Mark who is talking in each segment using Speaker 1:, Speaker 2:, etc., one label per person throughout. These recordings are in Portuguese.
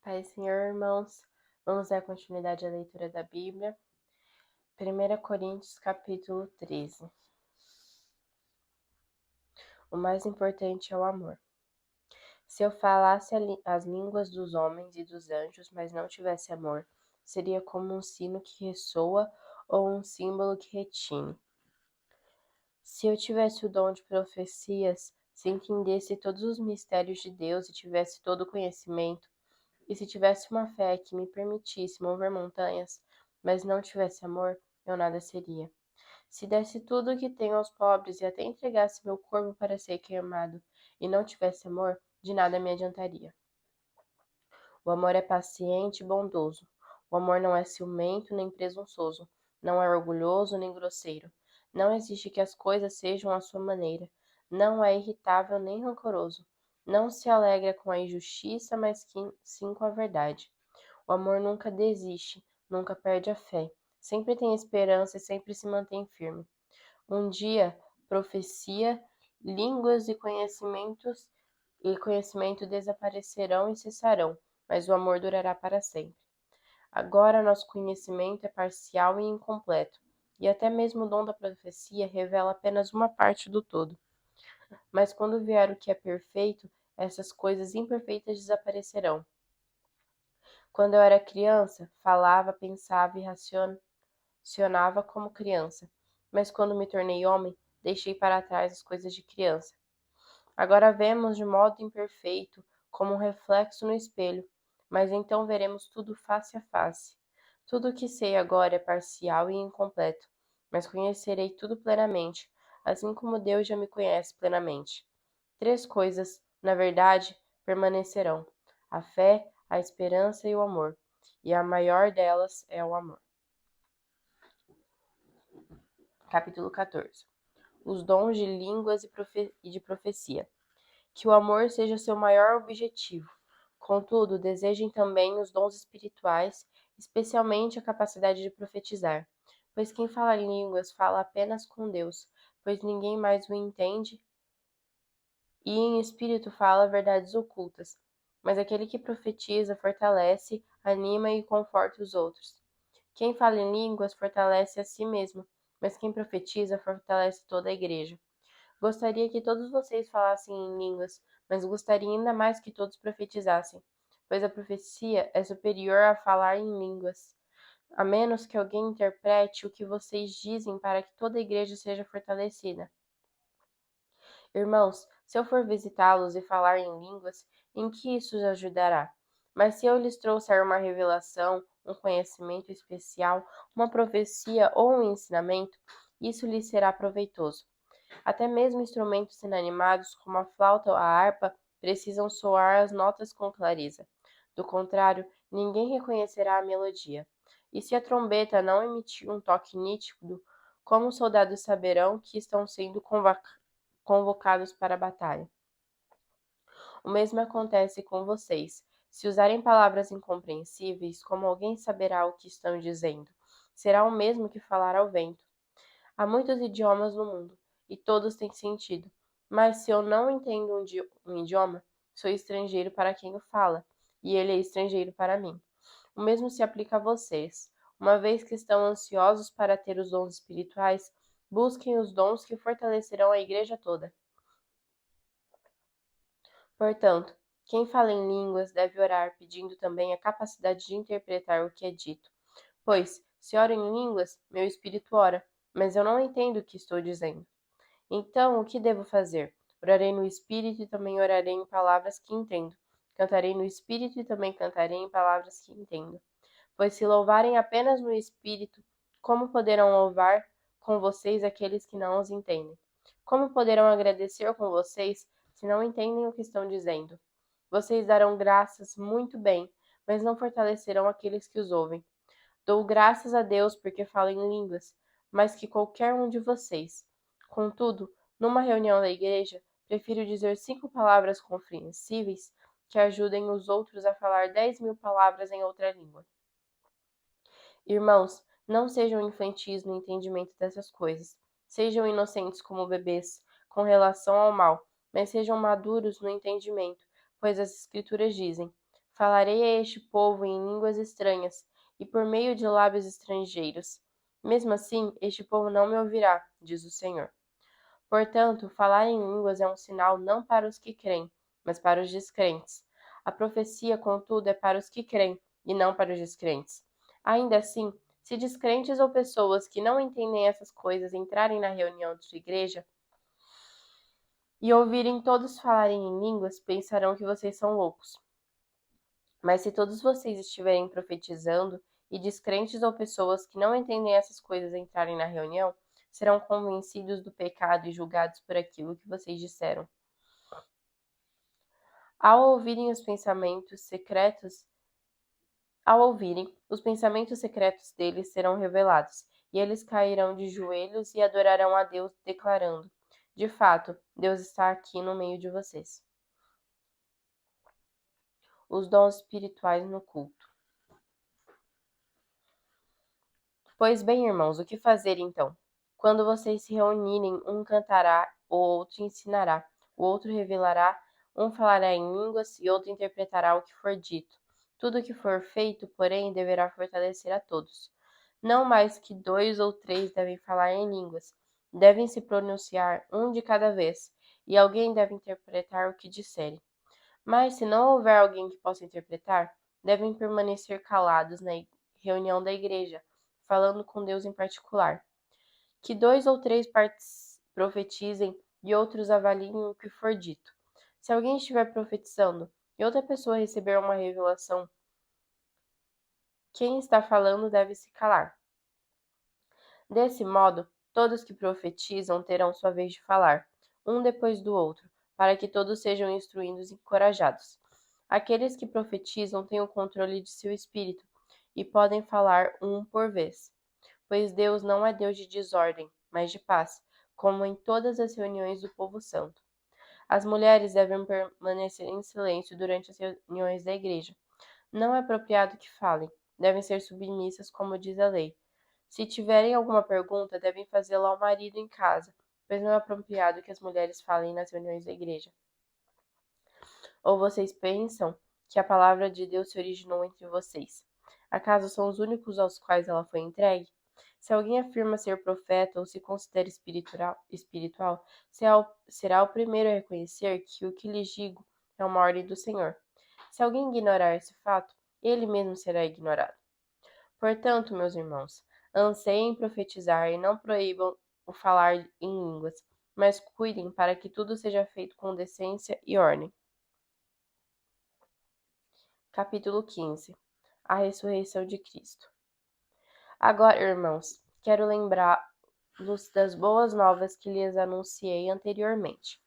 Speaker 1: Pai, Senhor, irmãos, vamos dar continuidade à leitura da Bíblia. 1 Coríntios, capítulo 13. O mais importante é o amor. Se eu falasse as línguas dos homens e dos anjos, mas não tivesse amor, seria como um sino que ressoa ou um símbolo que retine. Se eu tivesse o dom de profecias, se entendesse todos os mistérios de Deus e tivesse todo o conhecimento, e se tivesse uma fé que me permitisse mover montanhas, mas não tivesse amor, eu nada seria. Se desse tudo o que tenho aos pobres e até entregasse meu corpo para ser queimado, e não tivesse amor, de nada me adiantaria. O amor é paciente e bondoso. O amor não é ciumento nem presunçoso. Não é orgulhoso nem grosseiro. Não exige que as coisas sejam à sua maneira. Não é irritável nem rancoroso. Não se alegra com a injustiça, mas sim com a verdade. O amor nunca desiste, nunca perde a fé. Sempre tem esperança e sempre se mantém firme. Um dia, profecia, línguas e conhecimento desaparecerão e cessarão, mas o amor durará para sempre. Agora, nosso conhecimento é parcial e incompleto, e até mesmo o dom da profecia revela apenas uma parte do todo. Mas quando vier o que é perfeito, essas coisas imperfeitas desaparecerão. Quando eu era criança, falava, pensava e racionava como criança, mas quando me tornei homem, deixei para trás as coisas de criança. Agora vemos de modo imperfeito, como um reflexo no espelho, mas então veremos tudo face a face. Tudo o que sei agora é parcial e incompleto, mas conhecerei tudo plenamente, assim como Deus já me conhece plenamente. 3 coisas, na verdade, permanecerão: a fé, a esperança e o amor, e a maior delas é o amor. Capítulo 14. Os dons de línguas e de profecia. Que o amor seja seu maior objetivo. Contudo, desejem também os dons espirituais, especialmente a capacidade de profetizar. Pois quem fala em línguas fala apenas com Deus, pois ninguém mais o entende, e em espírito fala verdades ocultas. Mas aquele que profetiza fortalece, anima e conforta os outros. Quem fala em línguas fortalece a si mesmo, mas quem profetiza fortalece toda a igreja. Gostaria que todos vocês falassem em línguas, mas gostaria ainda mais que todos profetizassem, pois a profecia é superior a falar em línguas, a menos que alguém interprete o que vocês dizem para que toda a igreja seja fortalecida. Irmãos, se eu for visitá-los e falar em línguas, em que isso os ajudará? Mas se eu lhes trouxer uma revelação, um conhecimento especial, uma profecia ou um ensinamento, isso lhes será proveitoso. Até mesmo instrumentos inanimados, como a flauta ou a harpa, precisam soar as notas com clareza. Do contrário, ninguém reconhecerá a melodia. E se a trombeta não emitir um toque nítido, como os soldados saberão que estão sendo convocados para a batalha? O mesmo acontece com vocês. Se usarem palavras incompreensíveis, como alguém saberá o que estão dizendo? Será o mesmo que falar ao vento. Há muitos idiomas no mundo, e todos têm sentido. Mas se eu não entendo um idioma, sou estrangeiro para quem o fala, e ele é estrangeiro para mim. O mesmo se aplica a vocês. Uma vez que estão ansiosos para ter os dons espirituais, busquem os dons que fortalecerão a igreja toda. Portanto, quem fala em línguas deve orar pedindo também a capacidade de interpretar o que é dito. Pois, se oro em línguas, meu espírito ora, mas eu não entendo o que estou dizendo. Então, o que devo fazer? Orarei no espírito e também orarei em palavras que entendo. Cantarei no espírito e também cantarei em palavras que entendo. Pois se louvarem apenas no espírito, como poderão louvar com vocês aqueles que não os entendem? Como poderão agradecer com vocês se não entendem o que estão dizendo? Vocês darão graças muito bem, mas não fortalecerão aqueles que os ouvem. Dou graças a Deus porque falo em línguas, mais que qualquer um de vocês. Contudo, numa reunião da igreja, prefiro dizer 5 palavras compreensíveis que ajudem os outros a falar 10.000 palavras em outra língua. Irmãos, não sejam infantis no entendimento dessas coisas. Sejam inocentes como bebês com relação ao mal, mas sejam maduros no entendimento, pois as Escrituras dizem: Falarei a este povo em línguas estranhas e por meio de lábios estrangeiros. Mesmo assim, este povo não me ouvirá, diz o Senhor. Portanto, falar em línguas é um sinal não para os que creem, mas para os descrentes. A profecia, contudo, é para os que creem e não para os descrentes. Ainda assim, se descrentes ou pessoas que não entendem essas coisas entrarem na reunião de sua igreja e ouvirem todos falarem em línguas, pensarão que vocês são loucos. Mas se todos vocês estiverem profetizando e descrentes ou pessoas que não entendem essas coisas entrarem na reunião, serão convencidos do pecado e julgados por aquilo que vocês disseram. Ao ouvirem, os pensamentos secretos deles serão revelados, e eles cairão de joelhos e adorarão a Deus, declarando: de fato, Deus está aqui no meio de vocês. Os dons espirituais no culto. Pois bem, irmãos, o que fazer então? Quando vocês se reunirem, um cantará, o outro ensinará, o outro revelará, um falará em línguas e outro interpretará o que for dito. Tudo o que for feito, porém, deverá fortalecer a todos. Não mais que 2 ou 3 devem falar em línguas. Devem se pronunciar um de cada vez, e alguém deve interpretar o que disserem. Mas se não houver alguém que possa interpretar, devem permanecer calados na reunião da igreja, falando com Deus em particular. Que 2 ou 3 profetizem e outros avaliem o que for dito. Se alguém estiver profetizando e outra pessoa receber uma revelação, quem está falando deve se calar. Desse modo, todos que profetizam terão sua vez de falar, um depois do outro, para que todos sejam instruídos e encorajados. Aqueles que profetizam têm o controle de seu espírito e podem falar um por vez, pois Deus não é Deus de desordem, mas de paz, como em todas as reuniões do povo santo. As mulheres devem permanecer em silêncio durante as reuniões da igreja. Não é apropriado que falem, devem ser submissas, como diz a lei. Se tiverem alguma pergunta, devem fazê-la ao marido em casa, pois não é apropriado que as mulheres falem nas reuniões da igreja. Ou vocês pensam que a palavra de Deus se originou entre vocês? Acaso são os únicos aos quais ela foi entregue? Se alguém afirma ser profeta ou se considera espiritual, será o primeiro a reconhecer que o que lhes digo é uma ordem do Senhor. Se alguém ignorar esse fato, ele mesmo será ignorado. Portanto, meus irmãos, anseiem profetizar e não proíbam o falar em línguas, mas cuidem para que tudo seja feito com decência e ordem. Capítulo 15. A ressurreição de Cristo. Agora, irmãos, quero lembrá-los das boas novas que lhes anunciei anteriormente.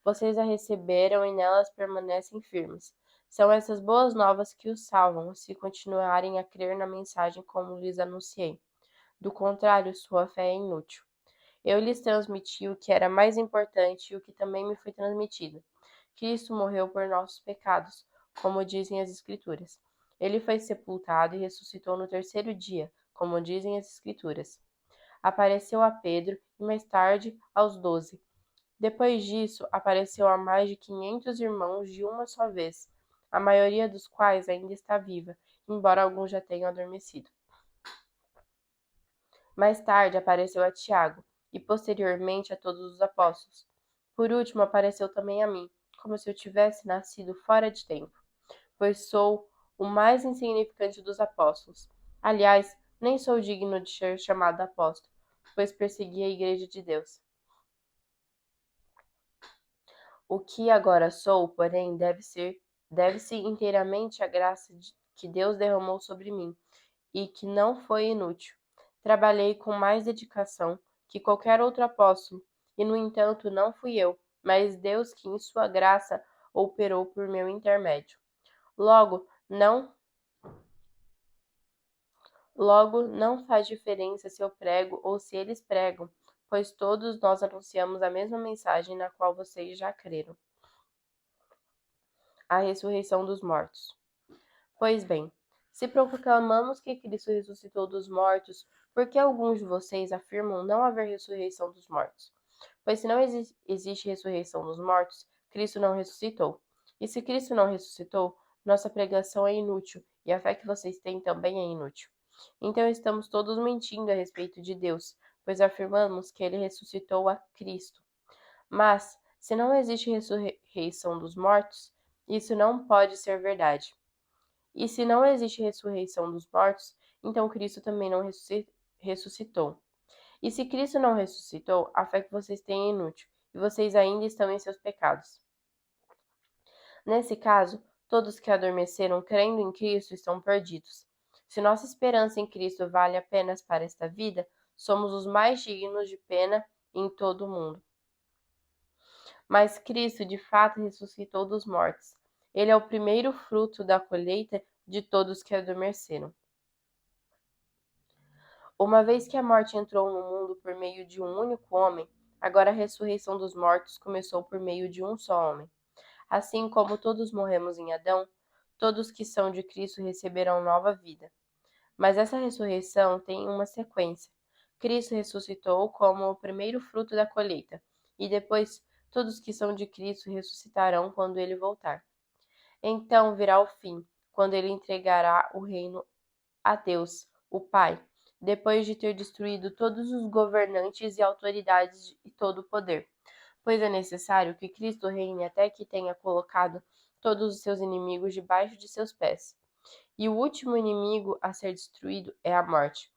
Speaker 1: Vocês a receberam e nelas permanecem firmes. São essas boas novas que os salvam, se continuarem a crer na mensagem como lhes anunciei. Do contrário, sua fé é inútil. Eu lhes transmiti o que era mais importante e o que também me foi transmitido. Cristo morreu por nossos pecados, como dizem as Escrituras. Ele foi sepultado e ressuscitou no terceiro dia, como dizem as Escrituras. Apareceu a Pedro e mais tarde aos 12. Depois disso, apareceu a mais de 500 irmãos de uma só vez, a maioria dos quais ainda está viva, embora alguns já tenham adormecido. Mais tarde apareceu a Tiago, e posteriormente a todos os apóstolos. Por último, apareceu também a mim, como se eu tivesse nascido fora de tempo, pois sou o mais insignificante dos apóstolos. Aliás, nem sou digno de ser chamado apóstolo, pois persegui a igreja de Deus. O que agora sou, porém, deve-se inteiramente à graça que Deus derramou sobre mim, e que não foi inútil. Trabalhei com mais dedicação que qualquer outro apóstolo, e no entanto não fui eu, mas Deus que em sua graça operou por meu intermédio. Logo, não faz diferença se eu prego ou se eles pregam, pois todos nós anunciamos a mesma mensagem na qual vocês já creram. A ressurreição dos mortos. Pois bem, se proclamamos que Cristo ressuscitou dos mortos, por que alguns de vocês afirmam não haver ressurreição dos mortos? Pois se não existe ressurreição dos mortos, Cristo não ressuscitou. E se Cristo não ressuscitou, nossa pregação é inútil e a fé que vocês têm também é inútil. Então estamos todos mentindo a respeito de Deus, pois afirmamos que ele ressuscitou a Cristo. Mas, se não existe ressurreição dos mortos, isso não pode ser verdade. E se não existe ressurreição dos mortos, então Cristo também não ressuscitou. E se Cristo não ressuscitou, a fé que vocês têm é inútil, e vocês ainda estão em seus pecados. Nesse caso, todos que adormeceram crendo em Cristo estão perdidos. Se nossa esperança em Cristo vale apenas para esta vida, somos os mais dignos de pena em todo o mundo. Mas Cristo de fato ressuscitou dos mortos. Ele é o primeiro fruto da colheita de todos que adormeceram. Uma vez que a morte entrou no mundo por meio de um único homem, agora a ressurreição dos mortos começou por meio de um só homem. Assim como todos morremos em Adão, todos que são de Cristo receberão nova vida. Mas essa ressurreição tem uma sequência. Cristo ressuscitou como o primeiro fruto da colheita, e depois todos que são de Cristo ressuscitarão quando ele voltar. Então virá o fim, quando ele entregará o reino a Deus, o Pai, depois de ter destruído todos os governantes e autoridades e todo o poder. Pois é necessário que Cristo reine até que tenha colocado todos os seus inimigos debaixo de seus pés. E o último inimigo a ser destruído é a morte.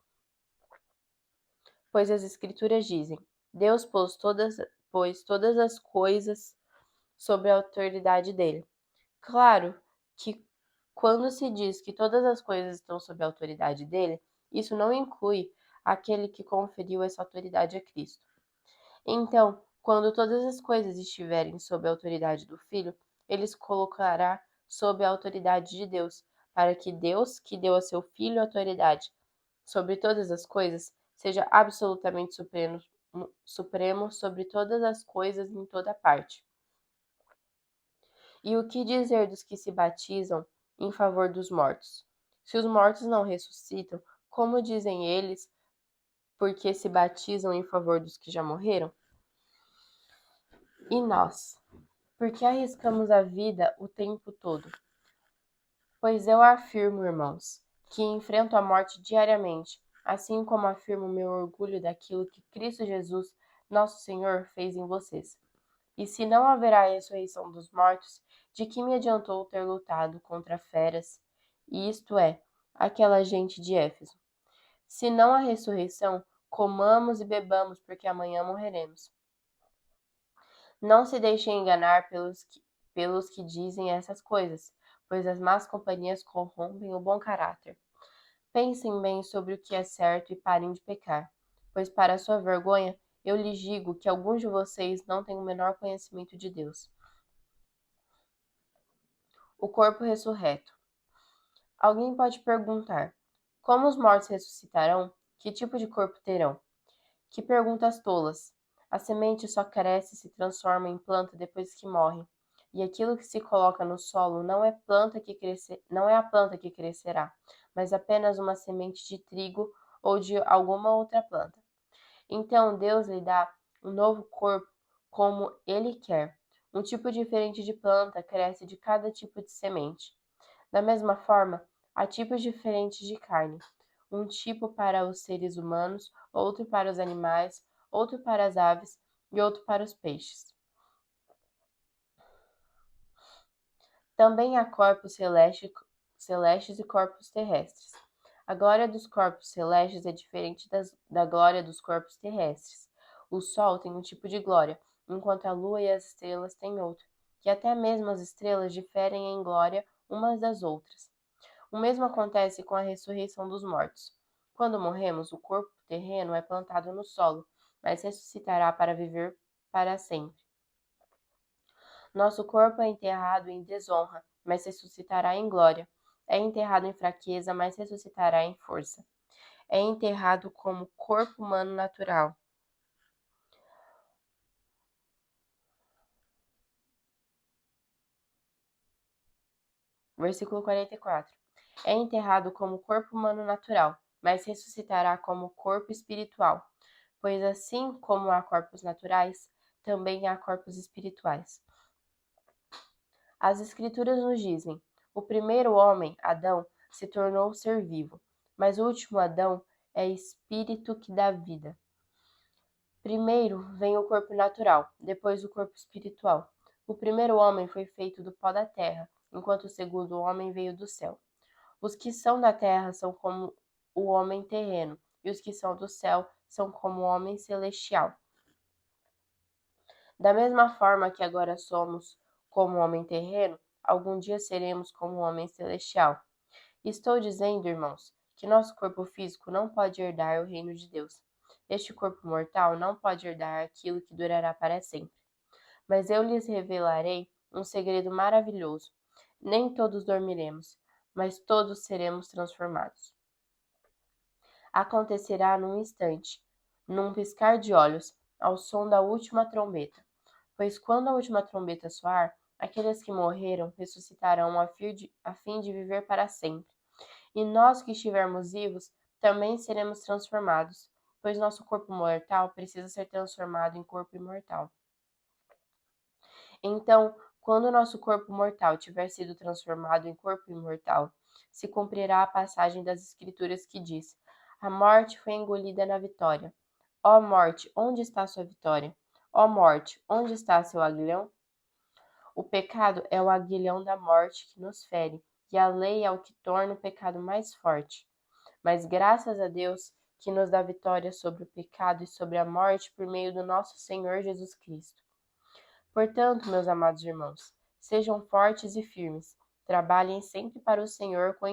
Speaker 1: Pois as Escrituras dizem: Deus pôs todas as coisas sob a autoridade dele. Claro que quando se diz que todas as coisas estão sob a autoridade dele, isso não inclui aquele que conferiu essa autoridade a Cristo. Então, quando todas as coisas estiverem sob a autoridade do Filho, ele se colocará sob a autoridade de Deus, para que Deus, que deu a seu Filho autoridade sobre todas as coisas, seja absolutamente supremo sobre todas as coisas em toda parte. E o que dizer dos que se batizam em favor dos mortos? Se os mortos não ressuscitam, como dizem eles, porque se batizam em favor dos que já morreram? E nós? Por que arriscamos a vida o tempo todo? Pois eu afirmo, irmãos, que enfrento a morte diariamente, assim como afirmo meu orgulho daquilo que Cristo Jesus, nosso Senhor, fez em vocês. E se não haverá ressurreição dos mortos, de que me adiantou ter lutado contra feras, e isto é, aquela gente de Éfeso? Se não há ressurreição, comamos e bebamos, porque amanhã morreremos. Não se deixem enganar pelos que dizem essas coisas, pois as más companhias corrompem o bom caráter. Pensem bem sobre o que é certo e parem de pecar, pois para sua vergonha eu lhes digo que alguns de vocês não têm o menor conhecimento de Deus. O corpo ressurreto. Alguém pode perguntar: como os mortos ressuscitarão? Que tipo de corpo terão? Que perguntas tolas! A semente só cresce e se transforma em planta depois que morre. E aquilo que se coloca no solo não é a planta que crescerá, mas apenas uma semente de trigo ou de alguma outra planta. Então Deus lhe dá um novo corpo como ele quer. Um tipo diferente de planta cresce de cada tipo de semente. Da mesma forma, há tipos diferentes de carne. Um tipo para os seres humanos, outro para os animais, outro para as aves e outro para os peixes. Também há corpos celestes e corpos terrestres. A glória dos corpos celestes é diferente da glória dos corpos terrestres. O sol tem um tipo de glória, enquanto a lua e as estrelas têm outro, e até mesmo as estrelas diferem em glória umas das outras. O mesmo acontece com a ressurreição dos mortos. Quando morremos, o corpo terreno é plantado no solo, mas ressuscitará para viver para sempre. Nosso corpo é enterrado em desonra, mas ressuscitará em glória. É enterrado em fraqueza, mas ressuscitará em força. É enterrado como corpo humano natural. Versículo 44. É enterrado como corpo humano natural, mas ressuscitará como corpo espiritual. Pois assim como há corpos naturais, também há corpos espirituais. As Escrituras nos dizem: O primeiro homem, Adão, se tornou ser vivo, mas o último Adão é espírito que dá vida. Primeiro vem o corpo natural, depois o corpo espiritual. O primeiro homem foi feito do pó da terra, enquanto o segundo homem veio do céu. Os que são da terra são como o homem terreno, e os que são do céu são como o homem celestial. Da mesma forma que agora somos como o homem terreno, algum dia seremos como o homem celestial. Estou dizendo, irmãos, que nosso corpo físico não pode herdar o reino de Deus. Este corpo mortal não pode herdar aquilo que durará para sempre. Mas eu lhes revelarei um segredo maravilhoso. Nem todos dormiremos, mas todos seremos transformados. Acontecerá num instante, num piscar de olhos, ao som da última trombeta. Pois quando a última trombeta soar, aqueles que morreram ressuscitarão a fim de viver para sempre. E nós que estivermos vivos também seremos transformados, pois nosso corpo mortal precisa ser transformado em corpo imortal. Então, quando nosso corpo mortal tiver sido transformado em corpo imortal, se cumprirá a passagem das Escrituras que diz: A morte foi engolida na vitória. Ó morte, onde está sua vitória? Ó morte, onde está seu aguilhão? O pecado é o aguilhão da morte que nos fere, e a lei é o que torna o pecado mais forte. Mas graças a Deus que nos dá vitória sobre o pecado e sobre a morte por meio do nosso Senhor Jesus Cristo. Portanto, meus amados irmãos, sejam fortes e firmes, trabalhem sempre para o Senhor com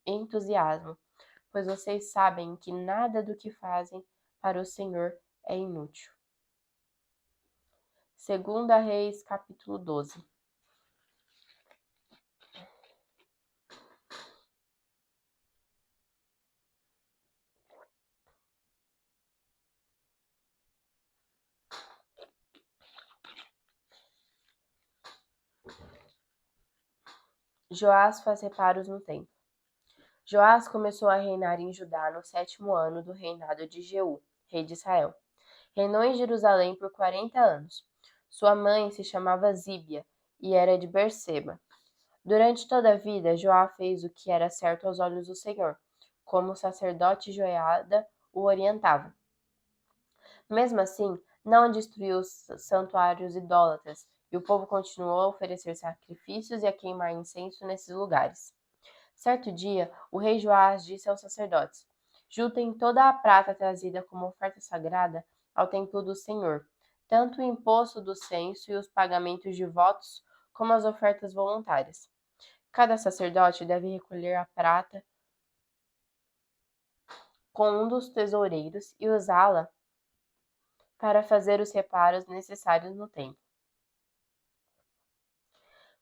Speaker 1: entusiasmo, pois vocês sabem que nada do que fazem para o Senhor é inútil. 2 Reis, capítulo 12. Joás faz reparos no templo. Joás começou a reinar em Judá no 7º ano do reinado de Jeú, rei de Israel. Reinou em Jerusalém por 40 anos. Sua mãe se chamava Zíbia e era de Berseba. Durante toda a vida, Joá fez o que era certo aos olhos do Senhor, como o sacerdote Joiada o orientava. Mesmo assim, não destruiu os santuários idólatras, e o povo continuou a oferecer sacrifícios e a queimar incenso nesses lugares. Certo dia, o rei Joás disse aos sacerdotes: Juntem toda a prata trazida como oferta sagrada ao templo do Senhor, tanto o imposto do censo e os pagamentos de votos, como as ofertas voluntárias. Cada sacerdote deve recolher a prata com um dos tesoureiros e usá-la para fazer os reparos necessários no templo.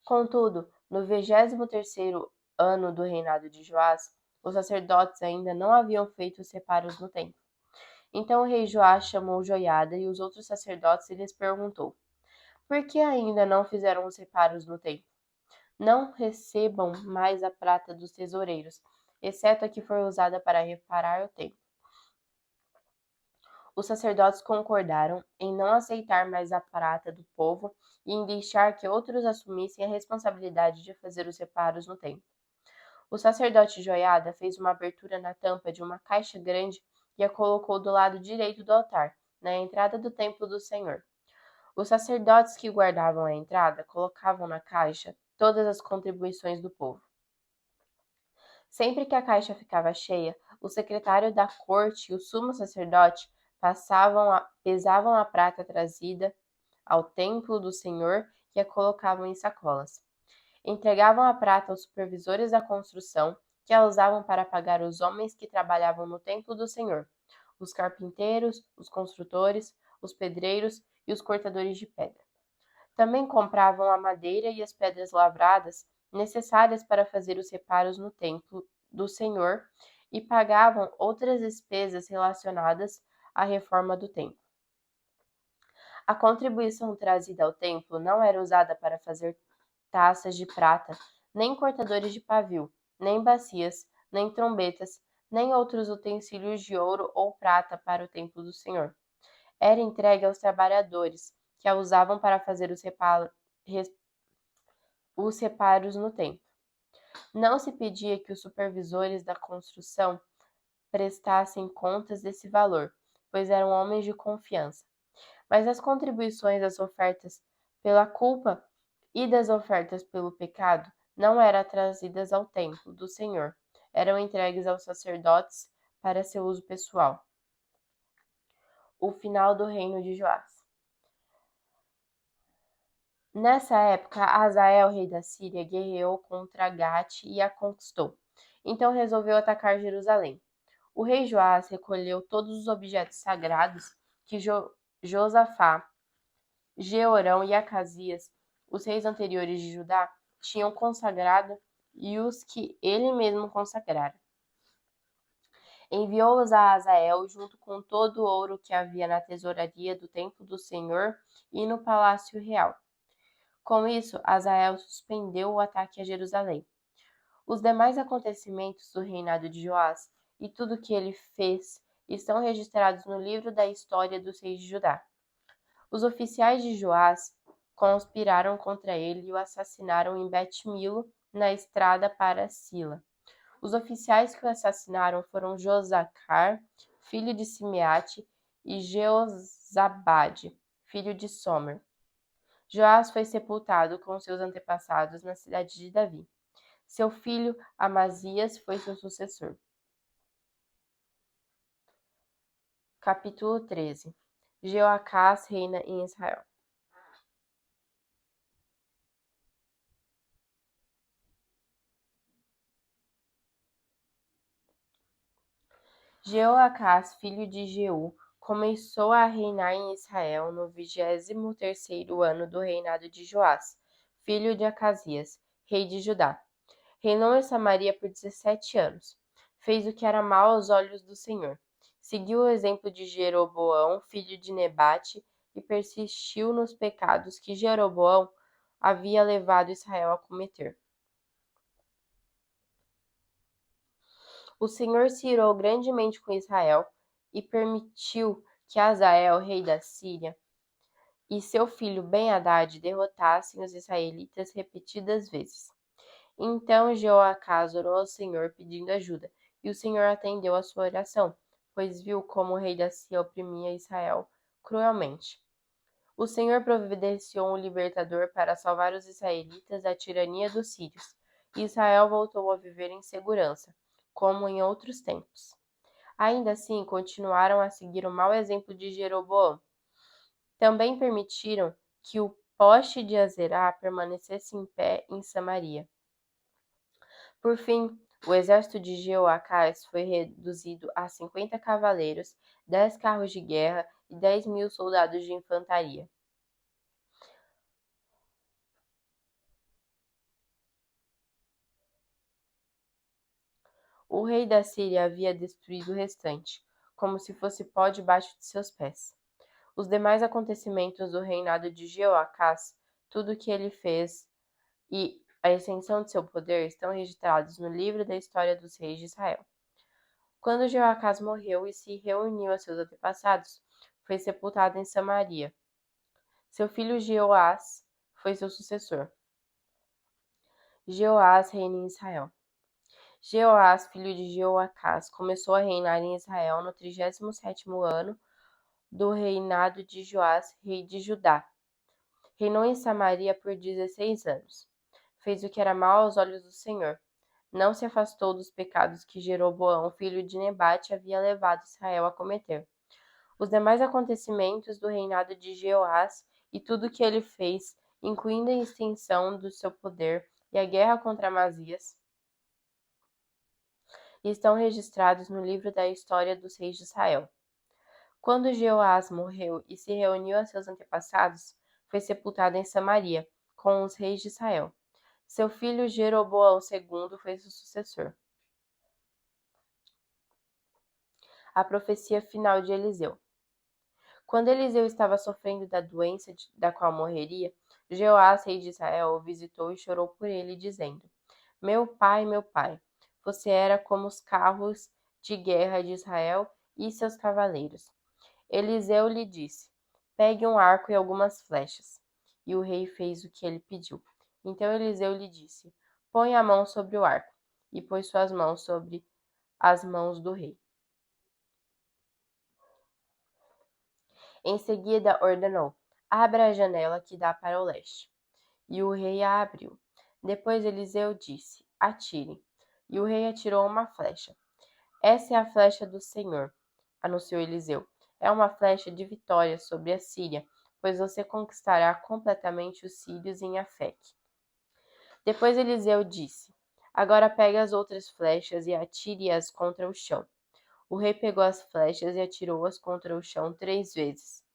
Speaker 1: Contudo, no 23º ano do reinado de Joás, os sacerdotes ainda não haviam feito os reparos no templo. Então o rei Joás chamou Joiada e os outros sacerdotes e lhes perguntou: Por que ainda não fizeram os reparos no templo? Não recebam mais a prata dos tesoureiros, exceto a que foi usada para reparar o templo. Os sacerdotes concordaram em não aceitar mais a prata do povo e em deixar que outros assumissem a responsabilidade de fazer os reparos no templo. O sacerdote Joiada fez uma abertura na tampa de uma caixa grande e a colocou do lado direito do altar, na entrada do templo do Senhor. Os sacerdotes que guardavam a entrada colocavam na caixa todas as contribuições do povo. Sempre que a caixa ficava cheia, o secretário da corte e o sumo sacerdote pesavam a prata trazida ao templo do Senhor e a colocavam em sacolas. Entregavam a prata aos supervisores da construção, que a usavam para pagar os homens que trabalhavam no templo do Senhor, os carpinteiros, os construtores, os pedreiros e os cortadores de pedra. Também compravam a madeira e as pedras lavradas necessárias para fazer os reparos no templo do Senhor e pagavam outras despesas relacionadas à reforma do templo. A contribuição trazida ao templo não era usada para fazer taças de prata, nem cortadores de pavio, nem bacias, nem trombetas, nem outros utensílios de ouro ou prata para o templo do Senhor. Era entregue aos trabalhadores, que a usavam para fazer os reparos no templo. Não se pedia que os supervisores da construção prestassem contas desse valor, pois eram homens de confiança. Mas as contribuições das ofertas pela culpa e das ofertas pelo pecado não eram trazidas ao templo do Senhor, eram entregues aos sacerdotes para seu uso pessoal. O final do reino de Joás. Nessa época, Hazael, rei da Síria, guerreou contra Gate e a conquistou. Então resolveu atacar Jerusalém. O rei Joás recolheu todos os objetos sagrados que Josafá, Jeorão e Acasias, os reis anteriores de Judá, tinham consagrado e os que ele mesmo consagrara. Enviou-os a Hazael junto com todo o ouro que havia na tesouraria do templo do Senhor e no palácio real. Com isso, Hazael suspendeu o ataque a Jerusalém. Os demais acontecimentos do reinado de Joás e tudo o que ele fez estão registrados no livro da história dos reis de Judá. Os oficiais de Joás conspiraram contra ele e o assassinaram em Bet-Milo, na estrada para Sila. Os oficiais que o assassinaram foram Josacar, filho de Simeate, e Jeozabade, filho de Somer. Joás foi sepultado com seus antepassados na cidade de Davi. Seu filho Amazias foi seu sucessor. Capítulo 13. Jeoacás reina em Israel. Jeoacás, filho de Jeú, começou a reinar em Israel no 23º ano do reinado de Joás, filho de Acasias, rei de Judá. Reinou em Samaria por 17 anos. Fez o que era mal aos olhos do Senhor. Seguiu o exemplo de Jeroboão, filho de Nebate, e persistiu nos pecados que Jeroboão havia levado Israel a cometer. O Senhor se irou grandemente com Israel e permitiu que Hazael, rei da Síria, e seu filho Ben-Hadad derrotassem os israelitas repetidas vezes. Então Jeoacás orou ao Senhor pedindo ajuda, e o Senhor atendeu a sua oração, pois viu como o rei da Síria oprimia Israel cruelmente. O Senhor providenciou um libertador para salvar os israelitas da tirania dos sírios, e Israel voltou a viver em segurança, como em outros tempos. Ainda assim, continuaram a seguir o mau exemplo de Jeroboão. Também permitiram que o poste de Azerá permanecesse em pé em Samaria. Por fim, o exército de Jeoacás foi reduzido a 50 cavaleiros, 10 carros de guerra e 10.000 soldados de infantaria. O rei da Síria havia destruído o restante, como se fosse pó debaixo de seus pés. Os demais acontecimentos do reinado de Jeoacás, tudo o que ele fez e a extensão de seu poder estão registrados no livro da história dos reis de Israel. Quando Jeoacás morreu e se reuniu a seus antepassados, foi sepultado em Samaria. Seu filho Jeoás foi seu sucessor. Jeoás reina em Israel. Jeoás, filho de Jeoacás, começou a reinar em Israel no 37º ano do reinado de Joás, rei de Judá. Reinou em Samaria por 16 anos. Fez o que era mal aos olhos do Senhor. Não se afastou dos pecados que Jeroboão, filho de Nebate, havia levado Israel a cometer. Os demais acontecimentos do reinado de Jeoás e tudo o que ele fez, incluindo a extensão do seu poder e a guerra contra Amazias, estão registrados no livro da história dos reis de Israel. Quando Jeoás morreu e se reuniu a seus antepassados, foi sepultado em Samaria, com os reis de Israel. Seu filho Jeroboão II foi seu sucessor. A profecia final de Eliseu. Quando Eliseu estava sofrendo da doença da qual morreria, Jeoás, rei de Israel, o visitou e chorou por ele, dizendo: meu pai, você era como os carros de guerra de Israel e seus cavaleiros. Eliseu lhe disse: pegue um arco e algumas flechas. E o rei fez o que ele pediu. Então Eliseu lhe disse: põe a mão sobre o arco, e pôs suas mãos sobre as mãos do rei. Em seguida ordenou: abra a janela que dá para o leste. E o rei a abriu. Depois Eliseu disse: atire. E o rei atirou uma flecha. Essa é a flecha do Senhor, anunciou Eliseu. É uma flecha de vitória sobre a Síria, pois você conquistará completamente os sírios em Afeque. Depois Eliseu disse: agora pegue as outras flechas e atire-as contra o chão. O rei pegou as flechas e atirou-as contra o chão 3 vezes.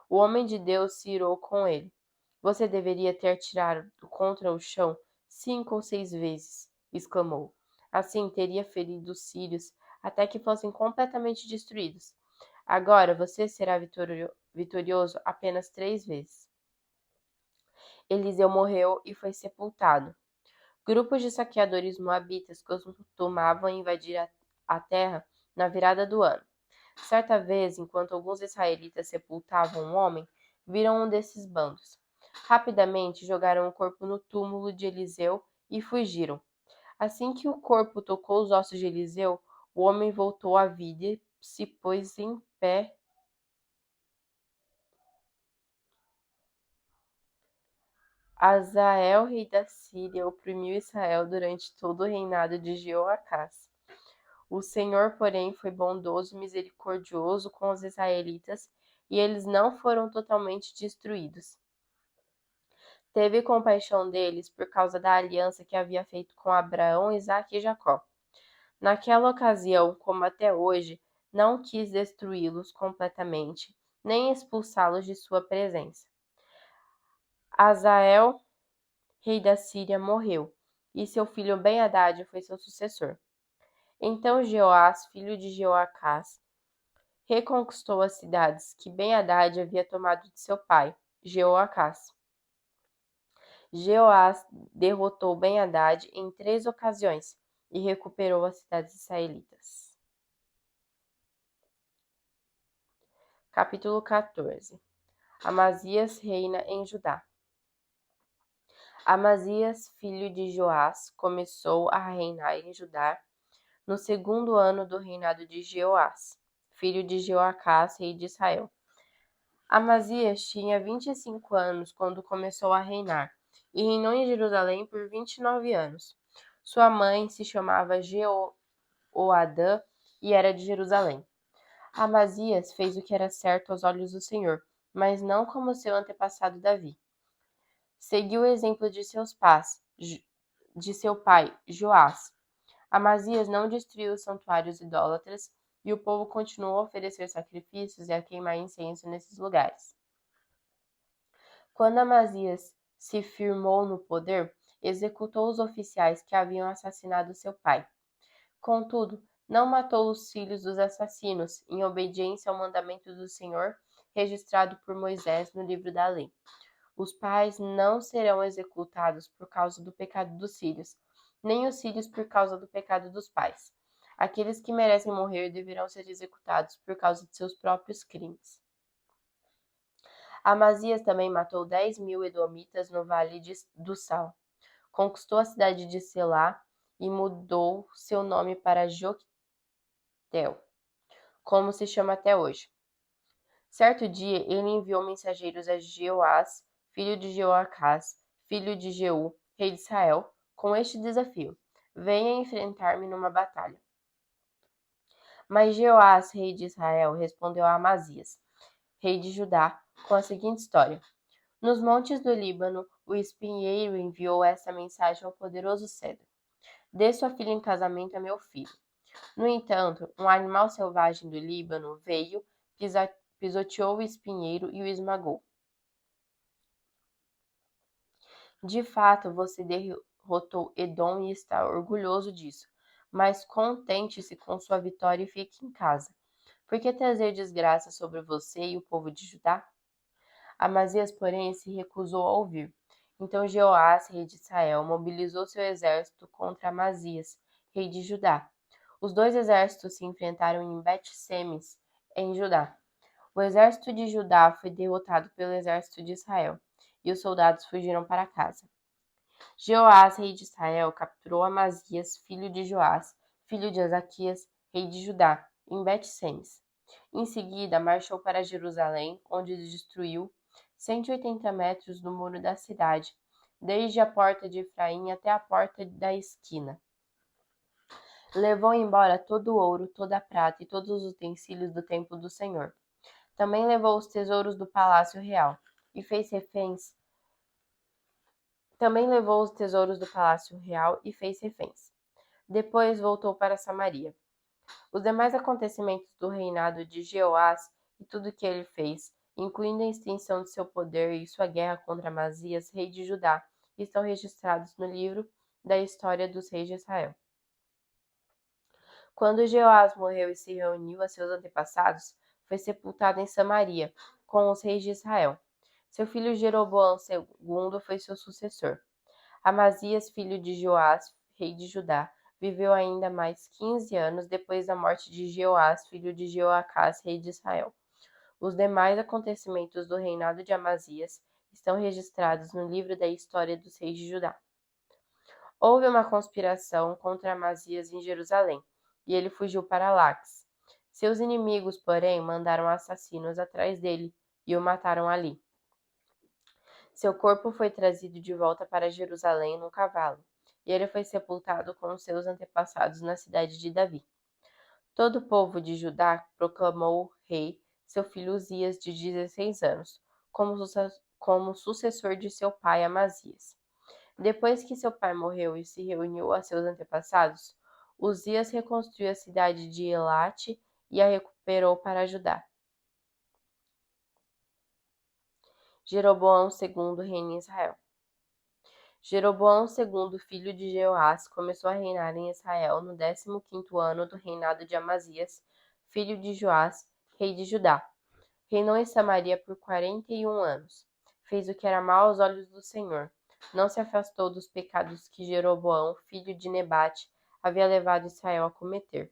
Speaker 1: O homem de Deus se irou com ele. Você deveria ter atirado contra o chão 5 ou 6 vezes, exclamou. Assim teria ferido os sírios até que fossem completamente destruídos. Agora você será vitorioso apenas 3 vezes. Eliseu morreu e foi sepultado. Grupos de saqueadores moabitas costumavam invadir a terra na virada do ano. Certa vez, enquanto alguns israelitas sepultavam um homem, viram um desses bandos. Rapidamente jogaram o corpo no túmulo de Eliseu e fugiram. Assim que o corpo tocou os ossos de Eliseu, o homem voltou à vida e se pôs em pé. Azael, rei da Síria, oprimiu Israel durante todo o reinado de Jeoacás. O Senhor, porém, foi bondoso e misericordioso com os israelitas, e eles não foram totalmente destruídos. Teve compaixão deles por causa da aliança que havia feito com Abraão, Isaque e Jacó. Naquela ocasião, como até hoje, não quis destruí-los completamente, nem expulsá-los de sua presença. Azael, rei da Síria, morreu, e seu filho Ben-Hadad foi seu sucessor. Então Jeoás, filho de Jeoacás, reconquistou as cidades que Ben-Hadad havia tomado de seu pai, Jeoacás. Jeoás derrotou Ben-Hadad em 3 ocasiões e recuperou as cidades israelitas. Capítulo 14. Amazias reina em Judá. Amazias, filho de Joás, começou a reinar em Judá no 2º ano do reinado de Jeoás, filho de Jeoacás, rei de Israel. Amazias tinha 25 anos quando começou a reinar, e reinou em Jerusalém por 29 anos. Sua mãe se chamava Jeoadã e era de Jerusalém. Amazias fez o que era certo aos olhos do Senhor, mas não como seu antepassado Davi. Seguiu o exemplo de seus pais, de seu pai, Joás. Amazias não destruiu os santuários idólatras, e o povo continuou a oferecer sacrifícios e a queimar incenso nesses lugares. Quando Amazias se firmou no poder, executou os oficiais que haviam assassinado seu pai. Contudo, não matou os filhos dos assassinos, em obediência ao mandamento do Senhor, registrado por Moisés no livro da lei. Os pais não serão executados por causa do pecado dos filhos, nem os filhos por causa do pecado dos pais. Aqueles que merecem morrer deverão ser executados por causa de seus próprios crimes. Amazias também matou 10.000 edomitas no Vale do Sal. Conquistou a cidade de Selá e mudou seu nome para Joctel, como se chama até hoje. Certo dia, ele enviou mensageiros a Jeoás, filho de Jeoacás, filho de Jeú, rei de Israel, com este desafio: venha enfrentar-me numa batalha. Mas Jeoás, rei de Israel, respondeu a Amazias, rei de Judá, com a seguinte história: nos montes do Líbano, o espinheiro enviou essa mensagem ao poderoso cedro: dê sua filha em casamento a meu filho. No entanto, um animal selvagem do Líbano veio, pisoteou o espinheiro e o esmagou. De fato, você derrotou Edom e está orgulhoso disso, mas contente-se com sua vitória e fique em casa. Por que trazer desgraça sobre você e o povo de Judá? Amazias, porém, se recusou a ouvir. Então Jeoás, rei de Israel, mobilizou seu exército contra Amazias, rei de Judá. Os 2 exércitos se enfrentaram em Bet-Semes, em Judá. O exército de Judá foi derrotado pelo exército de Israel, e os soldados fugiram para casa. Jeoás, rei de Israel, capturou Amazias, filho de Joás, filho de Ezaquias, rei de Judá, em Bet-Semes. Em seguida, marchou para Jerusalém, onde destruiu 180 metros do muro da cidade, desde a porta de Efraim até a porta da esquina. Levou embora todo o ouro, toda a prata e todos os utensílios do templo do Senhor. Também levou os tesouros do palácio real e fez reféns. Também levou os tesouros do palácio real e fez reféns. Depois voltou para Samaria. Os demais acontecimentos do reinado de Jeoás e tudo o que ele fez, incluindo a extensão de seu poder e sua guerra contra Amazias, rei de Judá, estão registrados no livro da história dos reis de Israel. Quando Jeoás morreu e se reuniu a seus antepassados, foi sepultado em Samaria, com os reis de Israel. Seu filho Jeroboão II foi seu sucessor. Amazias, filho de Joás, rei de Judá, viveu ainda mais 15 anos depois da morte de Jeoás, filho de Jeoacás, rei de Israel. Os demais acontecimentos do reinado de Amazias estão registrados no livro da história dos reis de Judá. Houve uma conspiração contra Amazias em Jerusalém, e ele fugiu para Laques. Seus inimigos, porém, mandaram assassinos atrás dele e o mataram ali. Seu corpo foi trazido de volta para Jerusalém num cavalo, e ele foi sepultado com os seus antepassados na cidade de Davi. Todo o povo de Judá proclamou rei seu filho Uzias, de 16 anos, como sucessor de seu pai Amazias. Depois que seu pai morreu e se reuniu a seus antepassados, Uzias reconstruiu a cidade de Elate e a recuperou para Judá. Jeroboão II reina em Israel. Jeroboão II, filho de Jeoás, começou a reinar em Israel no 15º ano do reinado de Amazias, filho de Joás, rei de Judá. Reinou em Samaria por 41 anos. Fez o que era mal aos olhos do Senhor. Não se afastou dos pecados que Jeroboão, filho de Nebate, havia levado Israel a cometer.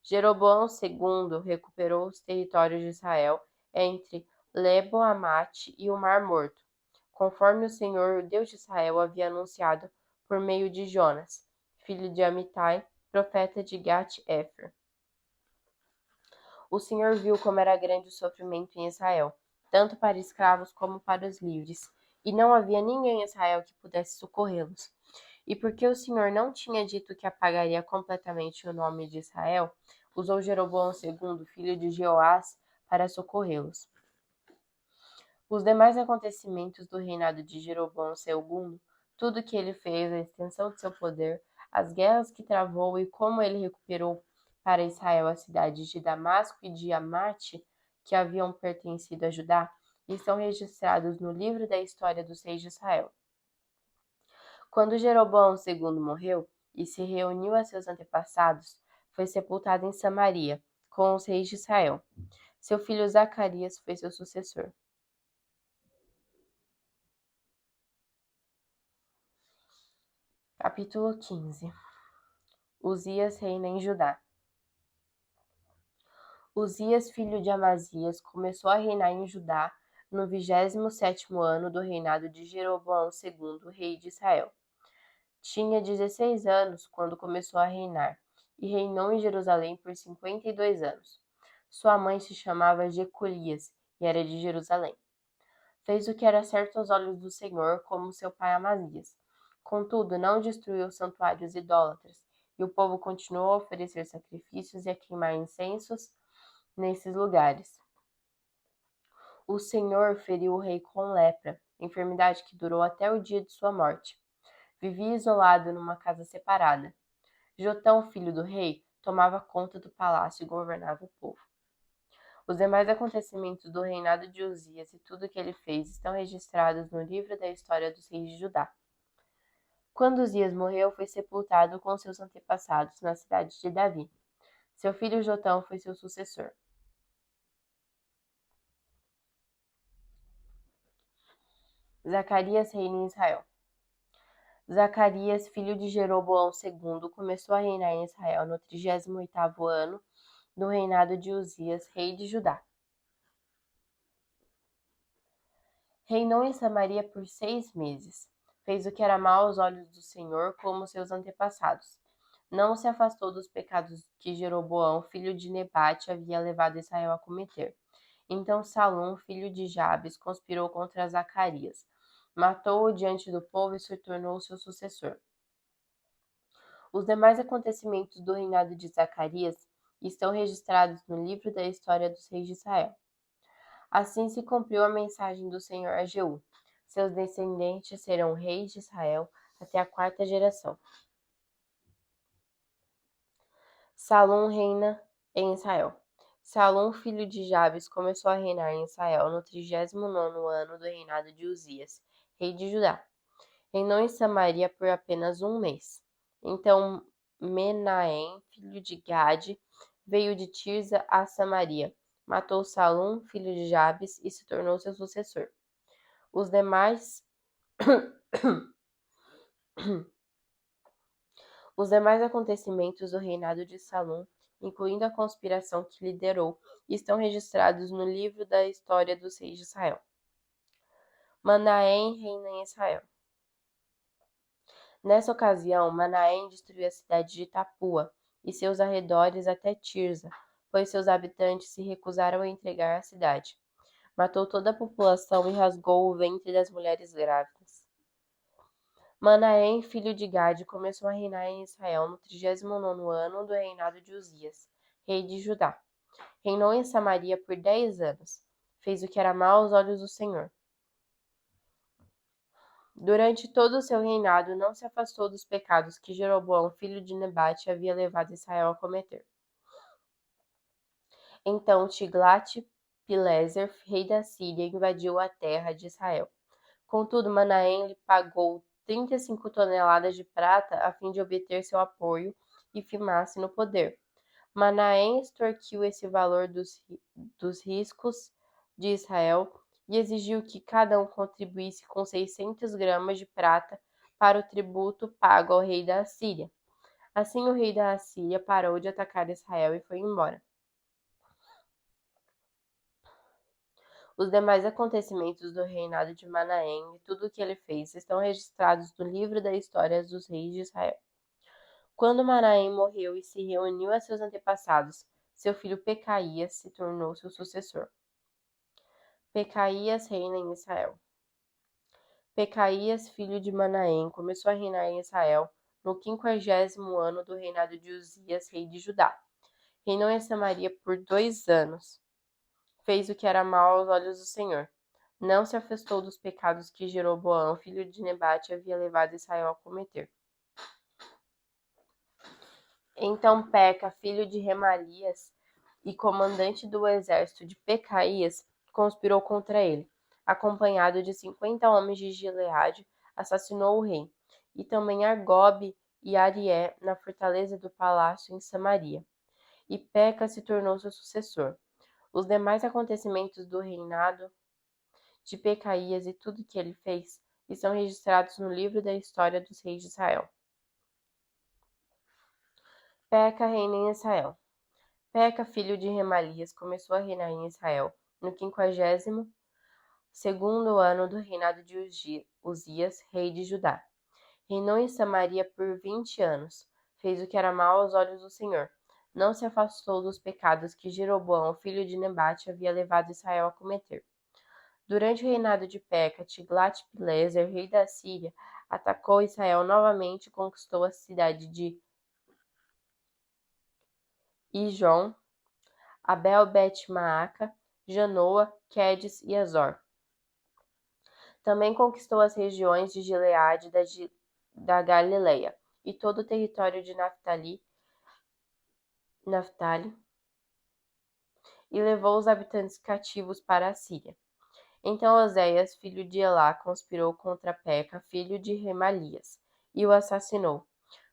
Speaker 1: Jeroboão II recuperou os territórios de Israel entre Lebo-Amate e o Mar Morto, conforme o Senhor, o Deus de Israel, havia anunciado por meio de Jonas, filho de Amitai, profeta de Gat-Hefer. O Senhor viu como era grande o sofrimento em Israel, tanto para escravos como para os livres, e não havia ninguém em Israel que pudesse socorrê-los. E porque o Senhor não tinha dito que apagaria completamente o nome de Israel, usou Jeroboão II, filho de Jeoás, para socorrê-los. Os demais acontecimentos do reinado de Jeroboão II, tudo o que ele fez, a extensão de seu poder, as guerras que travou e como ele recuperou para Israel as cidades de Damasco e de Amate, que haviam pertencido a Judá, estão registrados no livro da história dos reis de Israel. Quando Jeroboão II morreu e se reuniu a seus antepassados, foi sepultado em Samaria, com os reis de Israel. Seu filho Zacarias foi seu sucessor. Capítulo 15. Uzias reina em Judá. Uzias, filho de Amazias, começou a reinar em Judá no 27º ano do reinado de Jeroboão II, rei de Israel. Tinha 16 anos quando começou a reinar, e reinou em Jerusalém por 52 anos. Sua mãe se chamava Jecolias, e era de Jerusalém. Fez o que era certo aos olhos do Senhor, como seu pai Amazias. Contudo, não destruiu santuários idólatras, e o povo continuou a oferecer sacrifícios e a queimar incensos nesses lugares. O Senhor feriu o rei com lepra, enfermidade que durou até o dia de sua morte. Vivia isolado numa casa separada. Jotão, filho do rei, tomava conta do palácio e governava o povo. Os demais acontecimentos do reinado de Uzias e tudo o que ele fez estão registrados no livro da história dos reis de Judá. Quando Uzias morreu, foi sepultado com seus antepassados na cidade de Davi. Seu filho Jotão foi seu sucessor. Zacarias reina em Israel. Zacarias, filho de Jeroboão II, começou a reinar em Israel no 38º ano do reinado de Uzias, rei de Judá. Reinou em Samaria por 6 meses. Fez o que era mal aos olhos do Senhor, como seus antepassados. Não se afastou dos pecados que Jeroboão, filho de Nebate, havia levado Israel a cometer. Então Salom, filho de Jabes, conspirou contra Zacarias. Matou-o diante do povo e se tornou seu sucessor. Os demais acontecimentos do reinado de Zacarias estão registrados no livro da história dos reis de Israel. Assim se cumpriu a mensagem do Senhor a Jeú. Seus descendentes serão reis de Israel até a 4ª geração. Salom reina em Israel. Salom, filho de Jabes, começou a reinar em Israel no 39º ano do reinado de Uzias, rei de Judá. Reinou em Samaria por apenas um mês. Então Menahem, filho de Gade, veio de Tirza a Samaria, matou Salom, filho de Jabes, e se tornou seu sucessor. Os demais acontecimentos do reinado de Salom, incluindo a conspiração que liderou, estão registrados no livro da história dos reis de Israel. Manaém reina em Israel. Nessa ocasião, Manaém destruiu a cidade de Tapua e seus arredores até Tirza, pois seus habitantes se recusaram a entregar a cidade. Matou toda a população e rasgou o ventre das mulheres grávidas. Manaém, filho de Gade, começou a reinar em Israel no 39º ano do reinado de Uzias, rei de Judá. Reinou em Samaria por 10 anos. Fez o que era mal aos olhos do Senhor. Durante todo o seu reinado, não se afastou dos pecados que Jeroboão, filho de Nebate, havia levado Israel a cometer. Então Tiglat-Pileser, rei da Síria, invadiu a terra de Israel. Contudo, Manaém lhe pagou 35 toneladas de prata a fim de obter seu apoio e firmar-se no poder. Manaém extorquiu esse valor dos riscos de Israel e exigiu que cada um contribuísse com 600 gramas de prata para o tributo pago ao rei da Assíria. Assim, o rei da Assíria parou de atacar Israel e foi embora. Os demais acontecimentos do reinado de Manaém e tudo o que ele fez estão registrados no livro da história dos reis de Israel. Quando Manaém morreu e se reuniu a seus antepassados, seu filho Pecaías se tornou seu sucessor. Pecaías reina em Israel. Pecaías, filho de Manaém, começou a reinar em Israel no 50º ano do reinado de Uzias, rei de Judá. Reinou em Samaria por 2 anos. Fez o que era mal aos olhos do Senhor. Não se afastou dos pecados que Jeroboão, filho de Nebate, havia levado Israel a cometer. Então Peca, filho de Remalias e comandante do exército de Pecaías, conspirou contra ele. Acompanhado de 50 homens de Gileade, assassinou o rei, e também Argobe e Arié na fortaleza do palácio em Samaria. E Peca se tornou seu sucessor. Os demais acontecimentos do reinado de Pecaías e tudo que ele fez estão registrados no livro da história dos reis de Israel. Peca reina em Israel. Peca, filho de Remalias, começou a reinar em Israel no 52º ano do reinado de Uzias, rei de Judá. Reinou em Samaria por 20 anos. Fez o que era mal aos olhos do Senhor. Não se afastou dos pecados que Jeroboão, filho de Nebate, havia levado Israel a cometer. Durante o reinado de Peca, Tiglat-Pileser, rei da Síria, atacou Israel novamente e conquistou a cidade de Ijon, Abel-Bet-Maaca, Janoa, Quedes e Azor. Também conquistou as regiões de Gileade da Galileia e todo o território de Naftali e levou os habitantes cativos para a Síria. Então Oséias, filho de Elá, conspirou contra Peca, filho de Remalias, e o assassinou.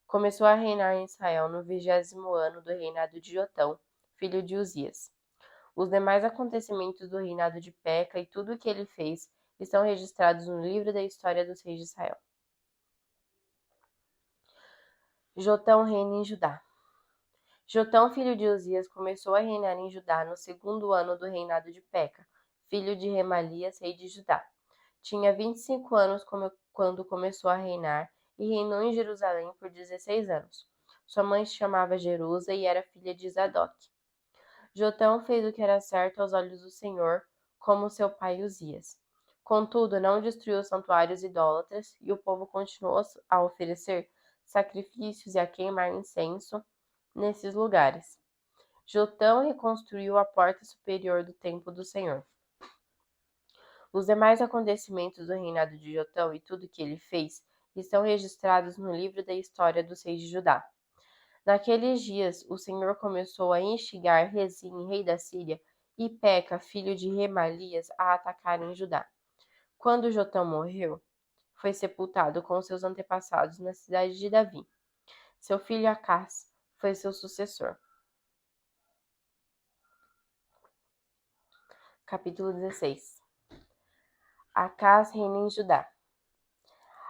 Speaker 1: Começou a reinar em Israel no 20º ano do reinado de Jotão, filho de Uzias. Os demais acontecimentos do reinado de Peca e tudo o que ele fez estão registrados no livro da história dos reis de Israel. Jotão reina em Judá. Jotão, filho de Uzias, começou a reinar em Judá no 2º ano do reinado de Peca, filho de Remalias, rei de Judá. Tinha 25 anos quando começou a reinar, e reinou em Jerusalém por 16 anos. Sua mãe se chamava Jerusa e era filha de Zadoque. Jotão fez o que era certo aos olhos do Senhor, como seu pai Uzias. Contudo, não destruiu os santuários idólatras, e o povo continuou a oferecer sacrifícios e a queimar incenso nesses lugares. Jotão reconstruiu a porta superior do templo do Senhor. Os demais acontecimentos do reinado de Jotão e tudo que ele fez estão registrados no livro da história dos reis de Judá. Naqueles dias, o Senhor começou a instigar Rezim, rei da Síria, e Peca, filho de Remalias, a atacarem Judá. Quando Jotão morreu, foi sepultado com seus antepassados na cidade de Davi. Seu filho Acás foi seu sucessor. Capítulo 16. Acás reina em Judá.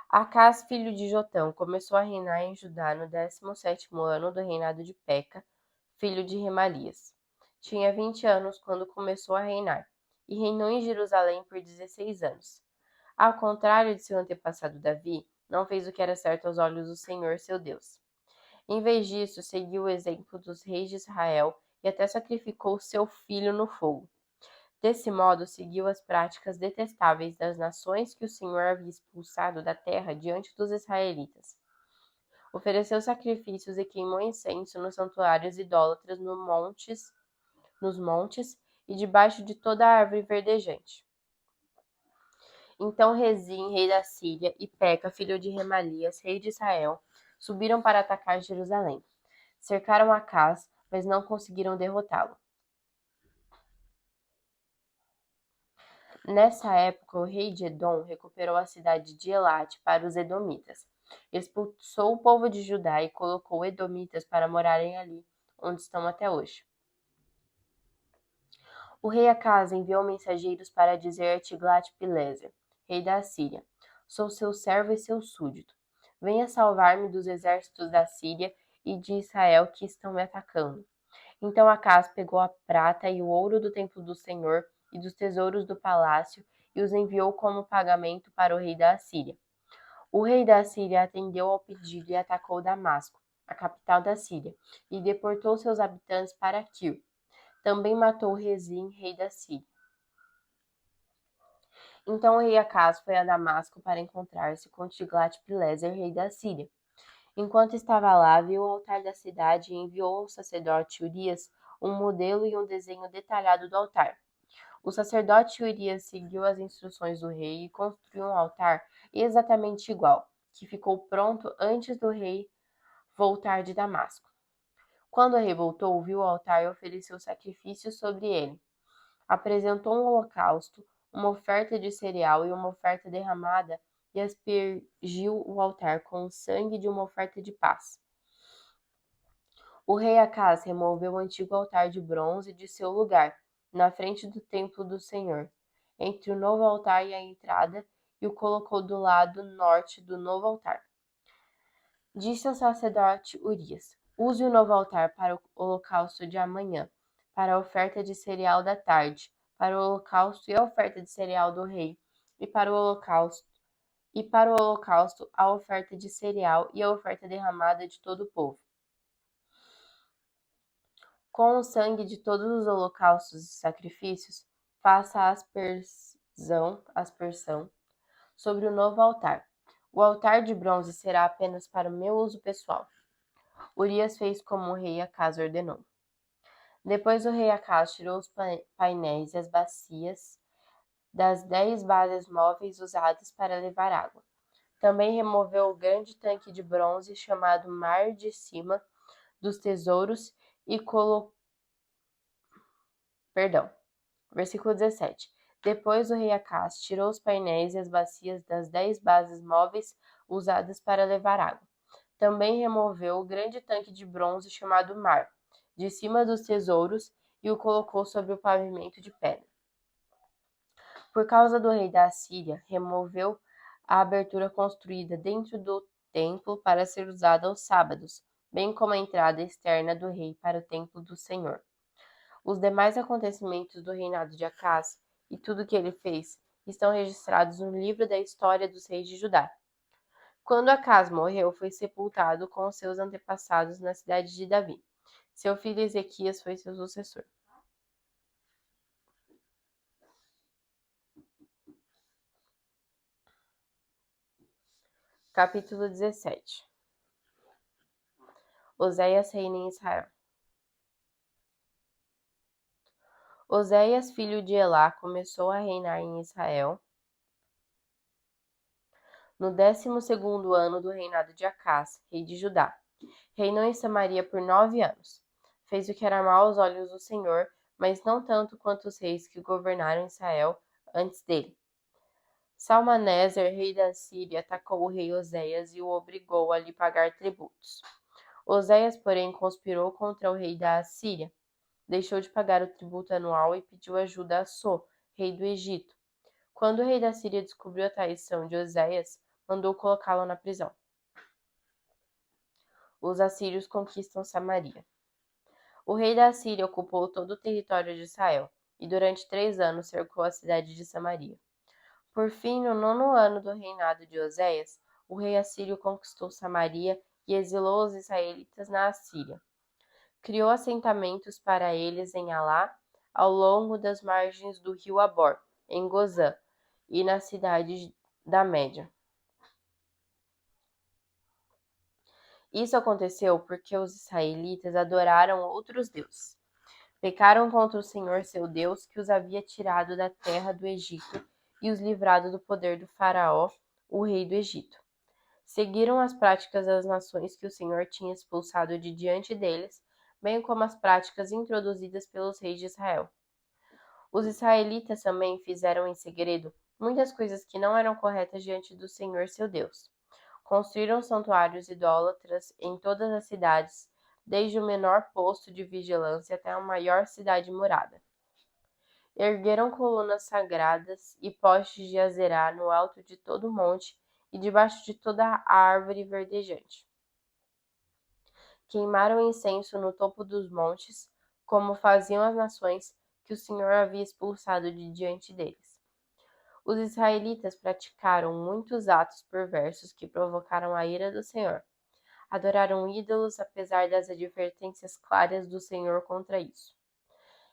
Speaker 1: Acás, filho de Jotão, começou a reinar em Judá no 17º ano do reinado de Peca, filho de Remalias. Tinha 20 anos quando começou a reinar, e reinou em Jerusalém por 16 anos. Ao contrário de seu antepassado Davi, não fez o que era certo aos olhos do Senhor, seu Deus. Em vez disso, seguiu o exemplo dos reis de Israel e até sacrificou seu filho no fogo. Desse modo, seguiu as práticas detestáveis das nações que o Senhor havia expulsado da terra diante dos israelitas. Ofereceu sacrifícios e queimou incenso nos santuários idólatras nos montes e debaixo de toda árvore verdejante. Então Rezim, rei da Síria, e Peca, filho de Remalias, rei de Israel, subiram para atacar Jerusalém. Cercaram Acás, mas não conseguiram derrotá-lo. Nessa época, o rei de Edom recuperou a cidade de Elate para os edomitas. Expulsou o povo de Judá e colocou edomitas para morarem ali, onde estão até hoje. O rei Acás enviou mensageiros para dizer a Tiglat-Pileser, rei da Assíria: Sou seu servo e seu súdito. Venha salvar-me dos exércitos da Síria e de Israel que estão me atacando. Então Acás pegou a prata e o ouro do templo do Senhor e dos tesouros do palácio e os enviou como pagamento para o rei da Assíria. O rei da Assíria atendeu ao pedido e atacou Damasco, a capital da Síria, e deportou seus habitantes para Quir. Também matou Rezim, rei da Síria. Então o rei Acás foi a Damasco para encontrar-se com Tiglat-Pileser, rei da Síria. Enquanto estava lá, viu o altar da cidade e enviou ao sacerdote Urias um modelo e um desenho detalhado do altar. O sacerdote Urias seguiu as instruções do rei e construiu um altar exatamente igual, que ficou pronto antes do rei voltar de Damasco. Quando o rei voltou, viu o altar e ofereceu sacrifícios sobre ele. Apresentou um holocausto, uma oferta de cereal e uma oferta derramada e aspergiu o altar com o sangue de uma oferta de paz. O rei Acás removeu o antigo altar de bronze de seu lugar, na frente do templo do Senhor, entre o novo altar e a entrada, e o colocou do lado norte do novo altar. Disse ao sacerdote Urias: Use o novo altar para o holocausto de amanhã, para a oferta de cereal da tarde, para o holocausto e a oferta de cereal do rei, e para o holocausto a oferta de cereal e a oferta derramada de todo o povo. Com o sangue de todos os holocaustos e sacrifícios, faça a aspersão sobre o novo altar. O altar de bronze será apenas para o meu uso pessoal. Urias fez como o rei Acás ordenou. Depois o rei Acás tirou os painéis e as bacias das 10 bases móveis usadas para levar água. Também removeu o grande tanque de bronze chamado Mar de Cima dos Tesouros e colocou. Versículo 17. Depois o rei Acás tirou os painéis e as bacias das 10 bases móveis usadas para levar água. Também removeu o grande tanque de bronze chamado Mar, de cima dos tesouros, e o colocou sobre o pavimento de pedra. Por causa do rei da Assíria, removeu a abertura construída dentro do templo para ser usada aos sábados, bem como a entrada externa do rei para o templo do Senhor. Os demais acontecimentos do reinado de Acás e tudo o que ele fez estão registrados no livro da história dos reis de Judá. Quando Acás morreu, foi sepultado com os seus antepassados na cidade de Davi. Seu filho Ezequias foi seu sucessor. Capítulo 17. Oséias reina em Israel. Oséias, filho de Elá, começou a reinar em Israel no 12º ano do reinado de Acás, rei de Judá. Reinou em Samaria por 9 anos. Fez o que era mau aos olhos do Senhor, mas não tanto quanto os reis que governaram Israel antes dele. Salmaneser, rei da Síria, atacou o rei Oséias e o obrigou a lhe pagar tributos. Oséias, porém, conspirou contra o rei da Síria, deixou de pagar o tributo anual e pediu ajuda a So, rei do Egito. Quando o rei da Síria descobriu a traição de Oséias, mandou colocá-lo na prisão. Os assírios conquistam Samaria. O rei da Síria ocupou todo o território de Israel e durante 3 anos cercou a cidade de Samaria. Por fim, no 9º ano do reinado de Oséias, o rei assírio conquistou Samaria e exilou os israelitas na Assíria. Criou assentamentos para eles em Alá, ao longo das margens do rio Abor, em Gozã, e na cidade da Média. Isso aconteceu porque os israelitas adoraram outros deuses. Pecaram contra o Senhor seu Deus, que os havia tirado da terra do Egito e os livrado do poder do faraó, o rei do Egito. Seguiram as práticas das nações que o Senhor tinha expulsado de diante deles, bem como as práticas introduzidas pelos reis de Israel. Os israelitas também fizeram em segredo muitas coisas que não eram corretas diante do Senhor seu Deus. Construíram santuários idólatras em todas as cidades, desde o menor posto de vigilância até a maior cidade murada. Ergueram colunas sagradas e postes de Azerá no alto de todo o monte e debaixo de toda a árvore verdejante. Queimaram incenso no topo dos montes, como faziam as nações que o Senhor havia expulsado de diante deles. Os israelitas praticaram muitos atos perversos que provocaram a ira do Senhor. Adoraram ídolos apesar das advertências claras do Senhor contra isso.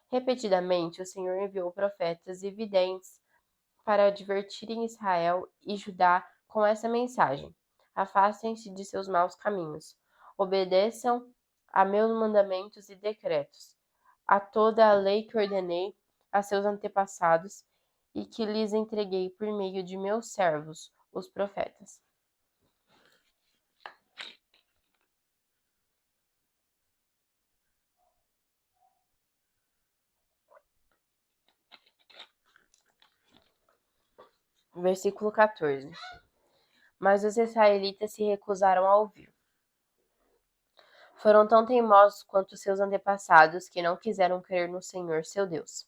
Speaker 1: Repetidamente, o Senhor enviou profetas e videntes para advertirem Israel e Judá com essa mensagem: afastem-se de seus maus caminhos, obedeçam a meus mandamentos e decretos, a toda a lei que ordenei a seus antepassados e que lhes entreguei por meio de meus servos, os profetas. Versículo 14. Mas os israelitas se recusaram a ouvir. Foram tão teimosos quanto seus antepassados que não quiseram crer no Senhor, seu Deus.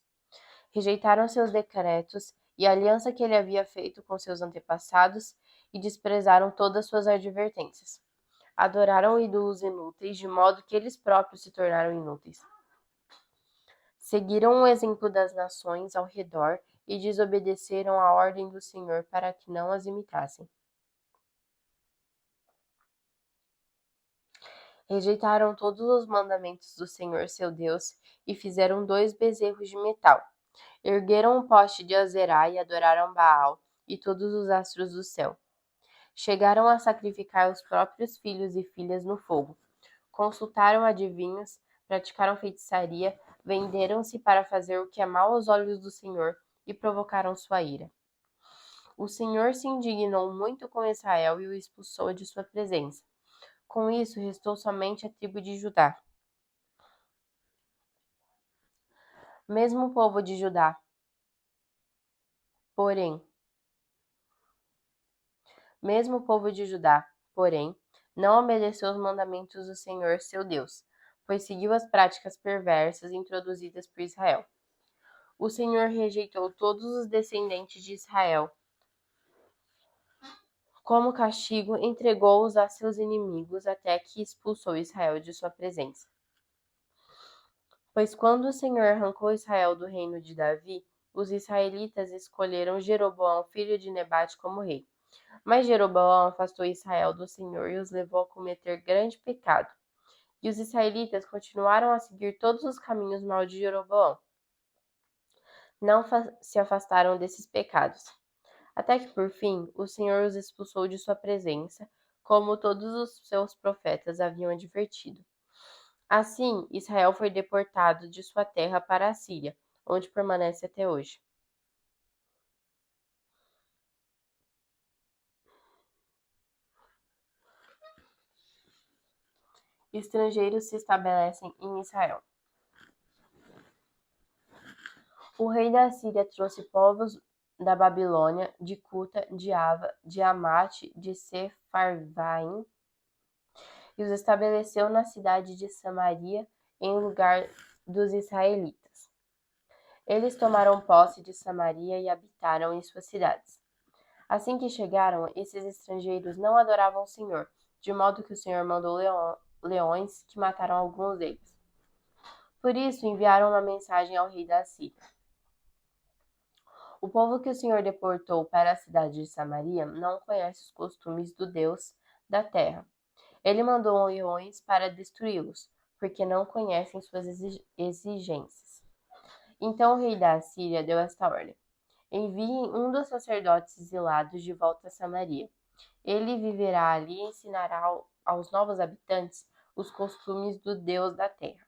Speaker 1: Rejeitaram seus decretos e a aliança que ele havia feito com seus antepassados e desprezaram todas suas advertências. Adoraram ídolos inúteis, de modo que eles próprios se tornaram inúteis. Seguiram o exemplo das nações ao redor e desobedeceram a ordem do Senhor para que não as imitassem. Rejeitaram todos os mandamentos do Senhor seu Deus e fizeram 2 bezerros de metal. Ergueram um poste de Azerá e adoraram Baal e todos os astros do céu. Chegaram a sacrificar os próprios filhos e filhas no fogo. Consultaram adivinhos, praticaram feitiçaria, venderam-se para fazer o que é mal aos olhos do Senhor e provocaram sua ira. O Senhor se indignou muito com Israel e o expulsou de sua presença. Com isso, restou somente a tribo de Judá. Mesmo o povo de Judá, porém, não obedeceu aos mandamentos do Senhor seu Deus, pois seguiu as práticas perversas introduzidas por Israel. O Senhor rejeitou todos os descendentes de Israel. Como castigo, entregou-os a seus inimigos até que expulsou Israel de sua presença. Pois quando o Senhor arrancou Israel do reino de Davi, os israelitas escolheram Jeroboão, filho de Nebate, como rei. Mas Jeroboão afastou Israel do Senhor e os levou a cometer grande pecado. E os israelitas continuaram a seguir todos os caminhos maus de Jeroboão. Não se afastaram desses pecados. Até que, por fim, o Senhor os expulsou de sua presença, como todos os seus profetas haviam advertido. Assim, Israel foi deportado de sua terra para a Síria, onde permanece até hoje. Estrangeiros se estabelecem em Israel. O rei da Síria trouxe povos da Babilônia, de Cuta, de Ava, de Amate, de Sepharvaim, e os estabeleceu na cidade de Samaria, em lugar dos israelitas. Eles tomaram posse de Samaria e habitaram em suas cidades. Assim que chegaram, esses estrangeiros não adoravam o Senhor, de modo que o Senhor mandou leões que mataram alguns deles. Por isso enviaram uma mensagem ao rei da Síria. O povo que o Senhor deportou para a cidade de Samaria não conhece os costumes do Deus da terra. Ele mandou leões para destruí-los, porque não conhecem suas exigências. Então o rei da Síria deu esta ordem: enviem um dos sacerdotes exilados de volta a Samaria. Ele viverá ali e ensinará aos novos habitantes os costumes do Deus da terra.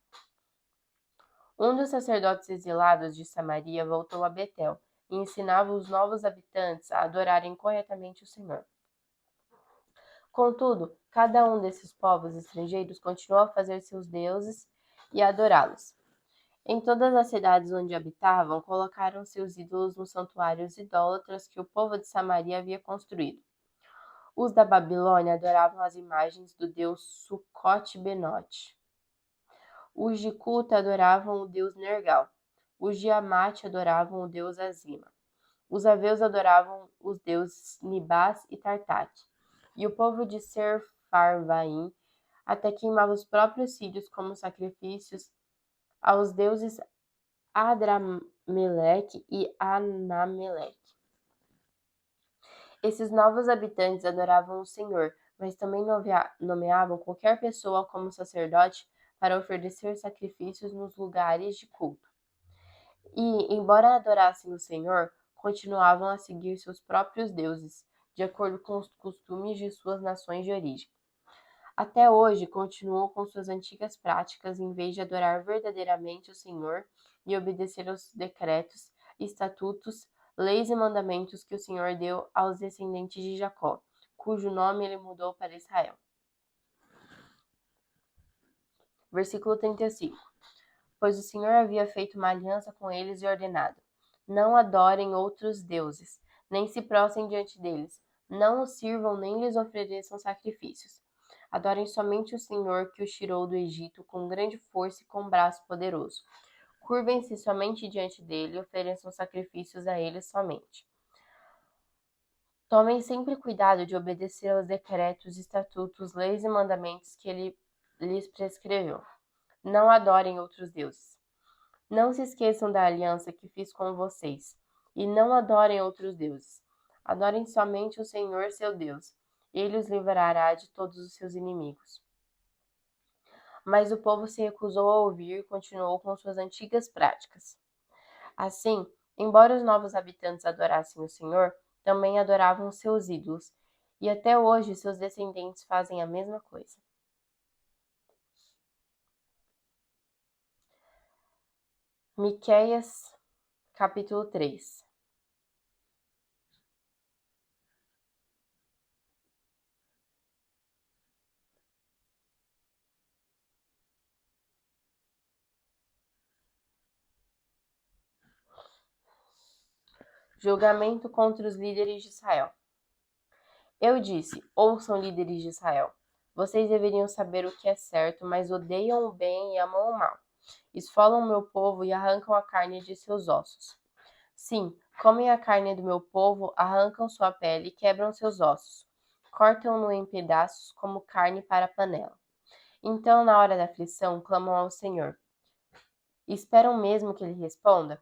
Speaker 1: Um dos sacerdotes exilados de Samaria voltou a Betel e ensinava os novos habitantes a adorarem corretamente o Senhor. Contudo, cada um desses povos estrangeiros continuou a fazer seus deuses e a adorá-los. Em todas as cidades onde habitavam, colocaram seus ídolos nos santuários idólatras que o povo de Samaria havia construído. Os da Babilônia adoravam as imagens do deus Sucote-Benote. Os de Cuta adoravam o deus Nergal. Os de Amate adoravam o deus Azima. Os aveus adoravam os deuses Nibás e Tartate. E o povo de Sepharvaim até queimava os próprios filhos como sacrifícios aos deuses Adrameleque e Anameleque. Esses novos habitantes adoravam o Senhor, mas também nomeavam qualquer pessoa como sacerdote para oferecer sacrifícios nos lugares de culto. E, embora adorassem o Senhor, continuavam a seguir seus próprios deuses, de acordo com os costumes de suas nações de origem. Até hoje, continuam com suas antigas práticas em vez de adorar verdadeiramente o Senhor e obedecer aos decretos, estatutos, leis e mandamentos que o Senhor deu aos descendentes de Jacó, cujo nome ele mudou para Israel. Versículo 35. Pois o Senhor havia feito uma aliança com eles e ordenado: não adorem outros deuses, nem se prostrem diante deles, não os sirvam nem lhes ofereçam sacrifícios. Adorem somente o Senhor que os tirou do Egito com grande força e com braço poderoso. Curvem-se somente diante dele e ofereçam sacrifícios a ele somente. Tomem sempre cuidado de obedecer aos decretos, estatutos, leis e mandamentos que ele lhes prescreveu. Não adorem outros deuses. Não se esqueçam da aliança que fiz com vocês, e não adorem outros deuses. Adorem somente o Senhor, seu Deus. Ele os livrará de todos os seus inimigos. Mas o povo se recusou a ouvir e continuou com suas antigas práticas. Assim, embora os novos habitantes adorassem o Senhor, também adoravam seus ídolos, e até hoje seus descendentes fazem a mesma coisa. Miqueias, capítulo 3. Julgamento contra os líderes de Israel. Eu disse: ouçam, líderes de Israel. Vocês deveriam saber o que é certo, mas odeiam o bem e amam o mal. Esfolam o meu povo e arrancam a carne de seus ossos. Sim, comem a carne do meu povo, arrancam sua pele e quebram seus ossos. Cortam-no em pedaços como carne para a panela. Então, na hora da aflição, clamam ao Senhor. Esperam mesmo que ele responda?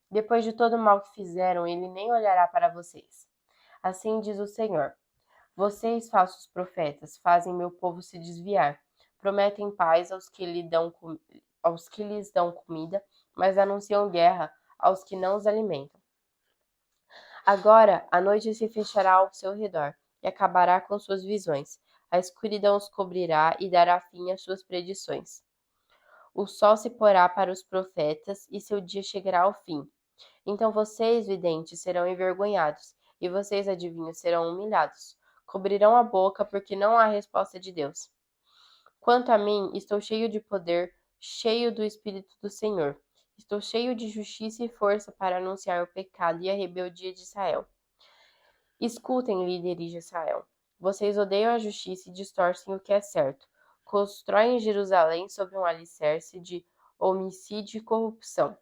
Speaker 1: Depois de todo o mal que fizeram, ele nem olhará para vocês. Assim diz o Senhor. Vocês, falsos profetas, fazem meu povo se desviar. Prometem paz aos que lhes dão comida, mas anunciam guerra aos que não os alimentam. Agora a noite se fechará ao seu redor e acabará com suas visões. A escuridão os cobrirá e dará fim às suas predições. O sol se porá para os profetas e seu dia chegará ao fim. Então vocês, videntes, serão envergonhados, e vocês, adivinhos, serão humilhados. Cobrirão a boca, porque não há resposta de Deus. Quanto a mim, estou cheio de poder, cheio do Espírito do Senhor. Estou cheio de justiça e força para anunciar o pecado e a rebeldia de Israel. Escutem, líderes de Israel. Vocês odeiam a justiça e distorcem o que é certo. Constroem Jerusalém sobre um alicerce de homicídio e corrupção.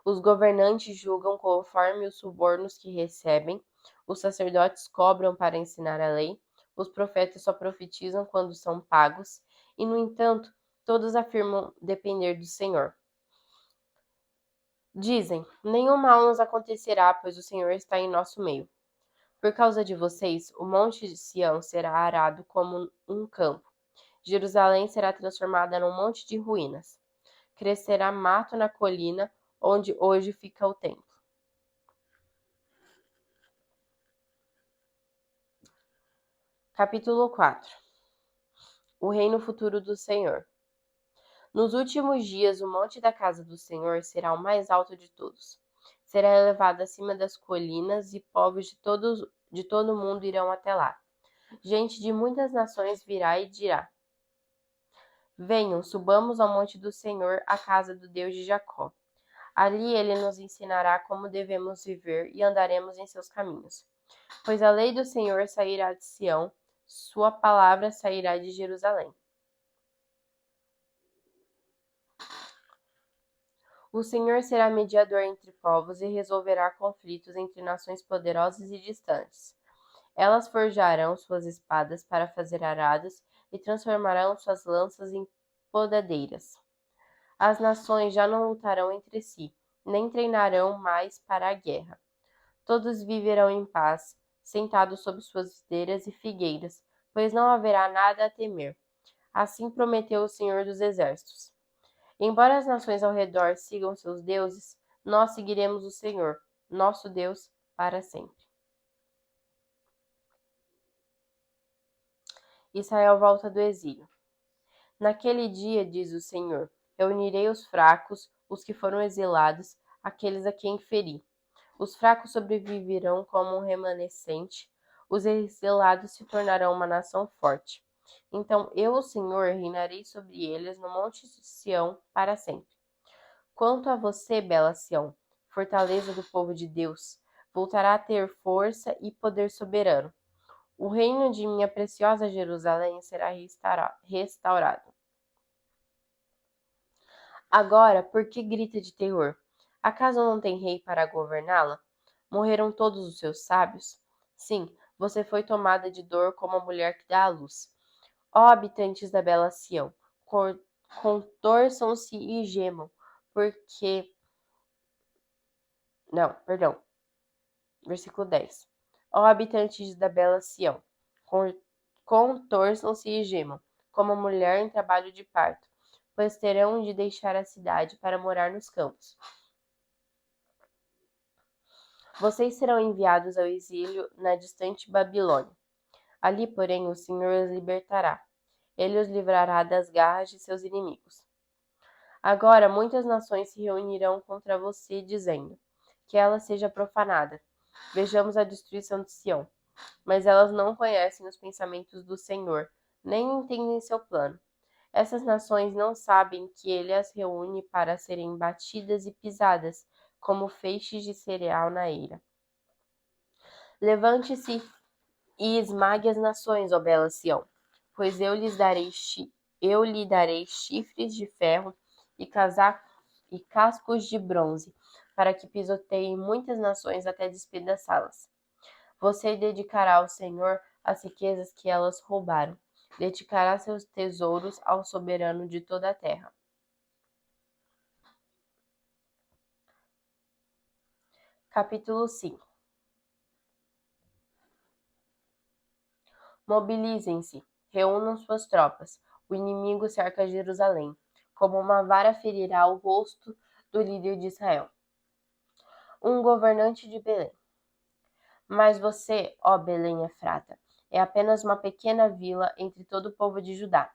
Speaker 1: Os governantes julgam conforme os subornos que recebem, os sacerdotes cobram para ensinar a lei, os profetas só profetizam quando são pagos, e, no entanto, todos afirmam depender do Senhor. Dizem: nenhum mal nos acontecerá, pois o Senhor está em nosso meio. Por causa de vocês, o monte de Sião será arado como um campo. Jerusalém será transformada num monte de ruínas. Crescerá mato na colina onde hoje fica o templo. Capítulo 4. O reino futuro do Senhor. Nos últimos dias, o monte da casa do Senhor será o mais alto de todos. Será elevado acima das colinas e povos de todo o mundo irão até lá. Gente de muitas nações virá e dirá: venham, subamos ao monte do Senhor, à casa do Deus de Jacó. Ali ele nos ensinará como devemos viver e andaremos em seus caminhos. Pois a lei do Senhor sairá de Sião, sua palavra sairá de Jerusalém. O Senhor será mediador entre povos e resolverá conflitos entre nações poderosas e distantes. Elas forjarão suas espadas para fazer arados e transformarão suas lanças em podadeiras. As nações já não lutarão entre si, nem treinarão mais para a guerra. Todos viverão em paz, sentados sob suas videiras e figueiras, pois não haverá nada a temer. Assim prometeu o Senhor dos Exércitos. Embora as nações ao redor sigam seus deuses, nós seguiremos o Senhor, nosso Deus, para sempre. Israel volta do exílio. Naquele dia, diz o Senhor, reunirei os fracos, os que foram exilados, aqueles a quem feri. Os fracos sobreviverão como um remanescente, os exilados se tornarão uma nação forte. Então eu, o Senhor, reinarei sobre eles no monte de Sião para sempre. Quanto a você, bela Sião, fortaleza do povo de Deus, voltará a ter força e poder soberano. O reino de minha preciosa Jerusalém será restaurado. Agora, por que grita de terror? Acaso não tem rei para governá-la? Morreram todos os seus sábios? Sim, você foi tomada de dor como a mulher que dá à luz. Ó habitantes da bela Sião, contorçam-se e gemam, porque... Não, perdão. Versículo 10. Ó habitantes da bela Sião, contorçam-se e gemam, como a mulher em trabalho de parto, pois terão de deixar a cidade para morar nos campos. Vocês serão enviados ao exílio na distante Babilônia. Ali, porém, o Senhor os libertará. Ele os livrará das garras de seus inimigos. Agora muitas nações se reunirão contra você, dizendo: que ela seja profanada. Vejamos a destruição de Sião. Mas elas não conhecem os pensamentos do Senhor, nem entendem seu plano. Essas nações não sabem que ele as reúne para serem batidas e pisadas, como feixes de cereal na eira. Levante-se e esmague as nações, ó bela Sião, pois eu lhe darei chifres de ferro e cascos de bronze, para que pisoteiem muitas nações até despedaçá-las. Você dedicará ao Senhor as riquezas que elas roubaram, dedicará seus tesouros ao soberano de toda a terra. Capítulo 5. Mobilizem-se, reúnam suas tropas. O inimigo cerca Jerusalém. Como uma vara ferirá o rosto do líder de Israel. Um governante de Belém. Mas você, ó Belém Efrata, é apenas uma pequena vila entre todo o povo de Judá.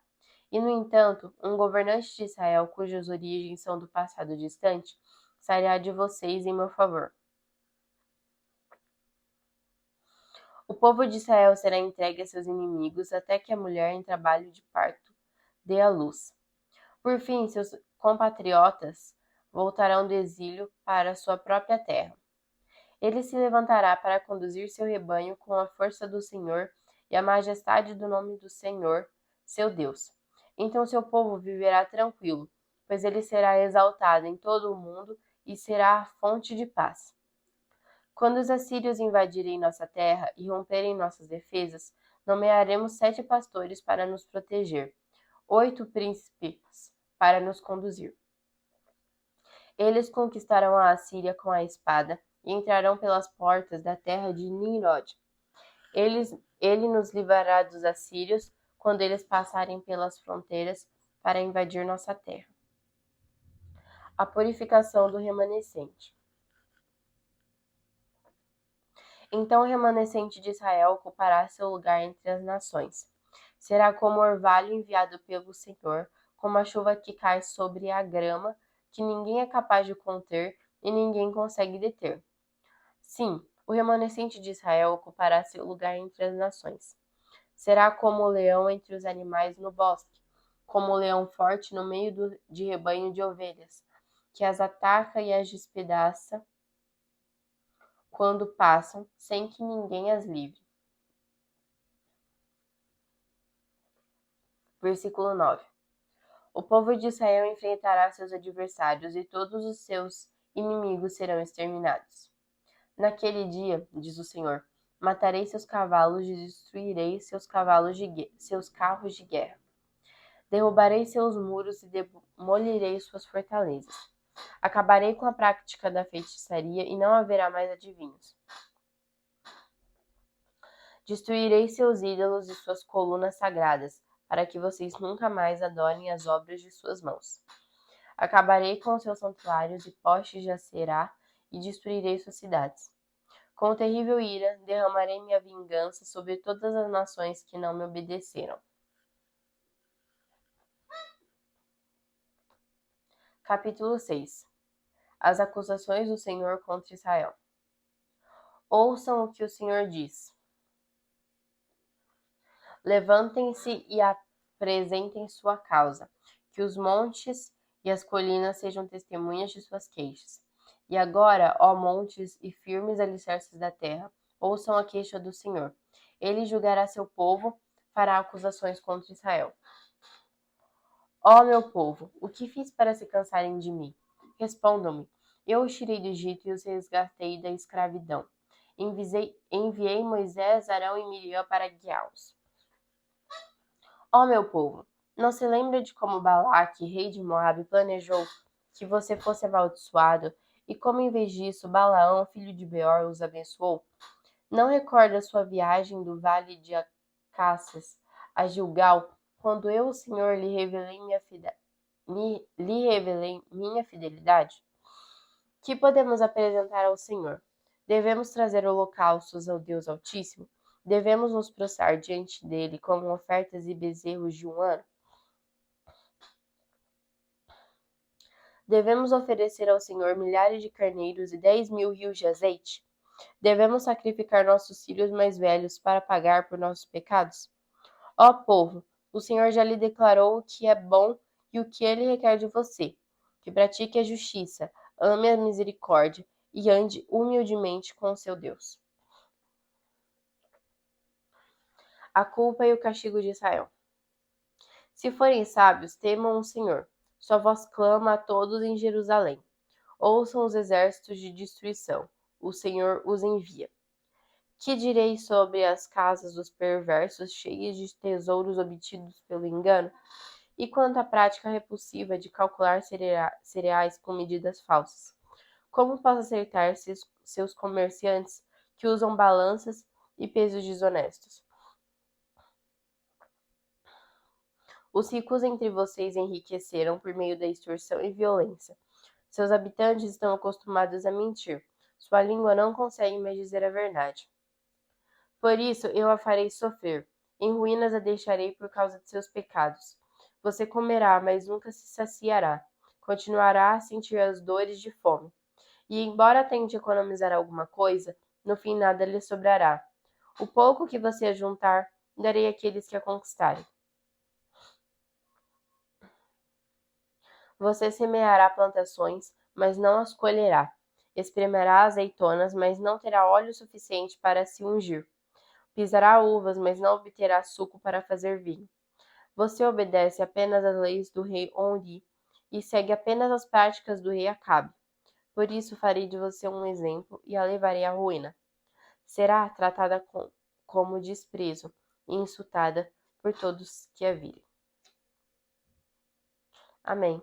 Speaker 1: E, no entanto, um governante de Israel, cujas origens são do passado distante, sairá de vocês em meu favor. O povo de Israel será entregue a seus inimigos até que a mulher em trabalho de parto dê à luz. Por fim, seus compatriotas voltarão do exílio para sua própria terra. Ele se levantará para conduzir seu rebanho com a força do Senhor e a majestade do nome do Senhor, seu Deus. Então seu povo viverá tranquilo, pois ele será exaltado em todo o mundo e será a fonte de paz. Quando os assírios invadirem nossa terra e romperem nossas defesas, nomearemos 7 pastores para nos proteger, 8 príncipes para nos conduzir. Eles conquistarão a Assíria com a espada e entrarão pelas portas da terra de Nimrod. Ele nos livrará dos assírios quando eles passarem pelas fronteiras para invadir nossa terra. A purificação do remanescente. Então o remanescente de Israel ocupará seu lugar entre as nações. Será como orvalho enviado pelo Senhor, como a chuva que cai sobre a grama, que ninguém é capaz de conter e ninguém consegue deter. Sim, o remanescente de Israel ocupará seu lugar entre as nações. Será como o leão entre os animais no bosque, como o leão forte no meio de rebanho de ovelhas, que as ataca e as despedaça quando passam, sem que ninguém as livre. Versículo 9. O povo de Israel enfrentará seus adversários e todos os seus inimigos serão exterminados. Naquele dia, diz o Senhor, matarei seus cavalos e destruirei seus carros de guerra. Derrubarei seus muros e demolirei suas fortalezas. Acabarei com a prática da feitiçaria e não haverá mais adivinhos. Destruirei seus ídolos e suas colunas sagradas, para que vocês nunca mais adorem as obras de suas mãos. Acabarei com seus santuários e postes de Acerá e destruirei suas cidades. Com terrível ira, derramarei minha vingança sobre todas as nações que não me obedeceram. Capítulo 6. As acusações do Senhor contra Israel. Ouçam o que o Senhor diz. Levantem-se e apresentem sua causa, que os montes e as colinas sejam testemunhas de suas queixas. E agora, ó montes e firmes alicerces da terra, ouçam a queixa do Senhor. Ele julgará seu povo, fará acusações contra Israel. Ó meu povo, o que fiz para se cansarem de mim? Respondam-me. Eu os tirei do Egito e os resgatei da escravidão. Enviei Moisés, Arão e Miriam para guiá-los. Ó meu povo, não se lembra de como Balaque, rei de Moabe, planejou que você fosse amaldiçoado e como em vez disso Balaão, filho de Beor, os abençoou? Não recorda sua viagem do vale de Acaças a Gilgal, quando eu, o Senhor, lhe revelei minha fidelidade? Que podemos apresentar ao Senhor? Devemos trazer holocaustos ao Deus Altíssimo? Devemos nos prostrar diante dele como ofertas e bezerros de um ano? Devemos oferecer ao Senhor milhares de carneiros e 10.000 rios de azeite? Devemos sacrificar nossos filhos mais velhos para pagar por nossos pecados? Ó povo, o Senhor já lhe declarou o que é bom e o que ele requer de você: que pratique a justiça, ame a misericórdia e ande humildemente com o seu Deus. A culpa e o castigo de Israel. Se forem sábios, temam o Senhor. Sua voz clama a todos em Jerusalém. Ouçam os exércitos de destruição. O Senhor os envia. Que direi sobre as casas dos perversos, cheias de tesouros obtidos pelo engano? E quanto à prática repulsiva de calcular cereais com medidas falsas? Como posso acertar seus comerciantes que usam balanças e pesos desonestos? Os ricos entre vocês enriqueceram por meio da extorsão e violência. Seus habitantes estão acostumados a mentir. Sua língua não consegue mais dizer a verdade. Por isso eu a farei sofrer. Em ruínas a deixarei por causa de seus pecados. Você comerá, mas nunca se saciará. Continuará a sentir as dores de fome. E embora tente economizar alguma coisa, no fim nada lhe sobrará. O pouco que você ajuntar, darei àqueles que a conquistarem. Você semeará plantações, mas não as colherá. Espremerá azeitonas, mas não terá óleo suficiente para se ungir. Pisará uvas, mas não obterá suco para fazer vinho. Você obedece apenas às leis do rei Onri e segue apenas as práticas do rei Acabe. Por isso farei de você um exemplo e a levarei à ruína. Será tratada como desprezo e insultada por todos que a virem. Amém.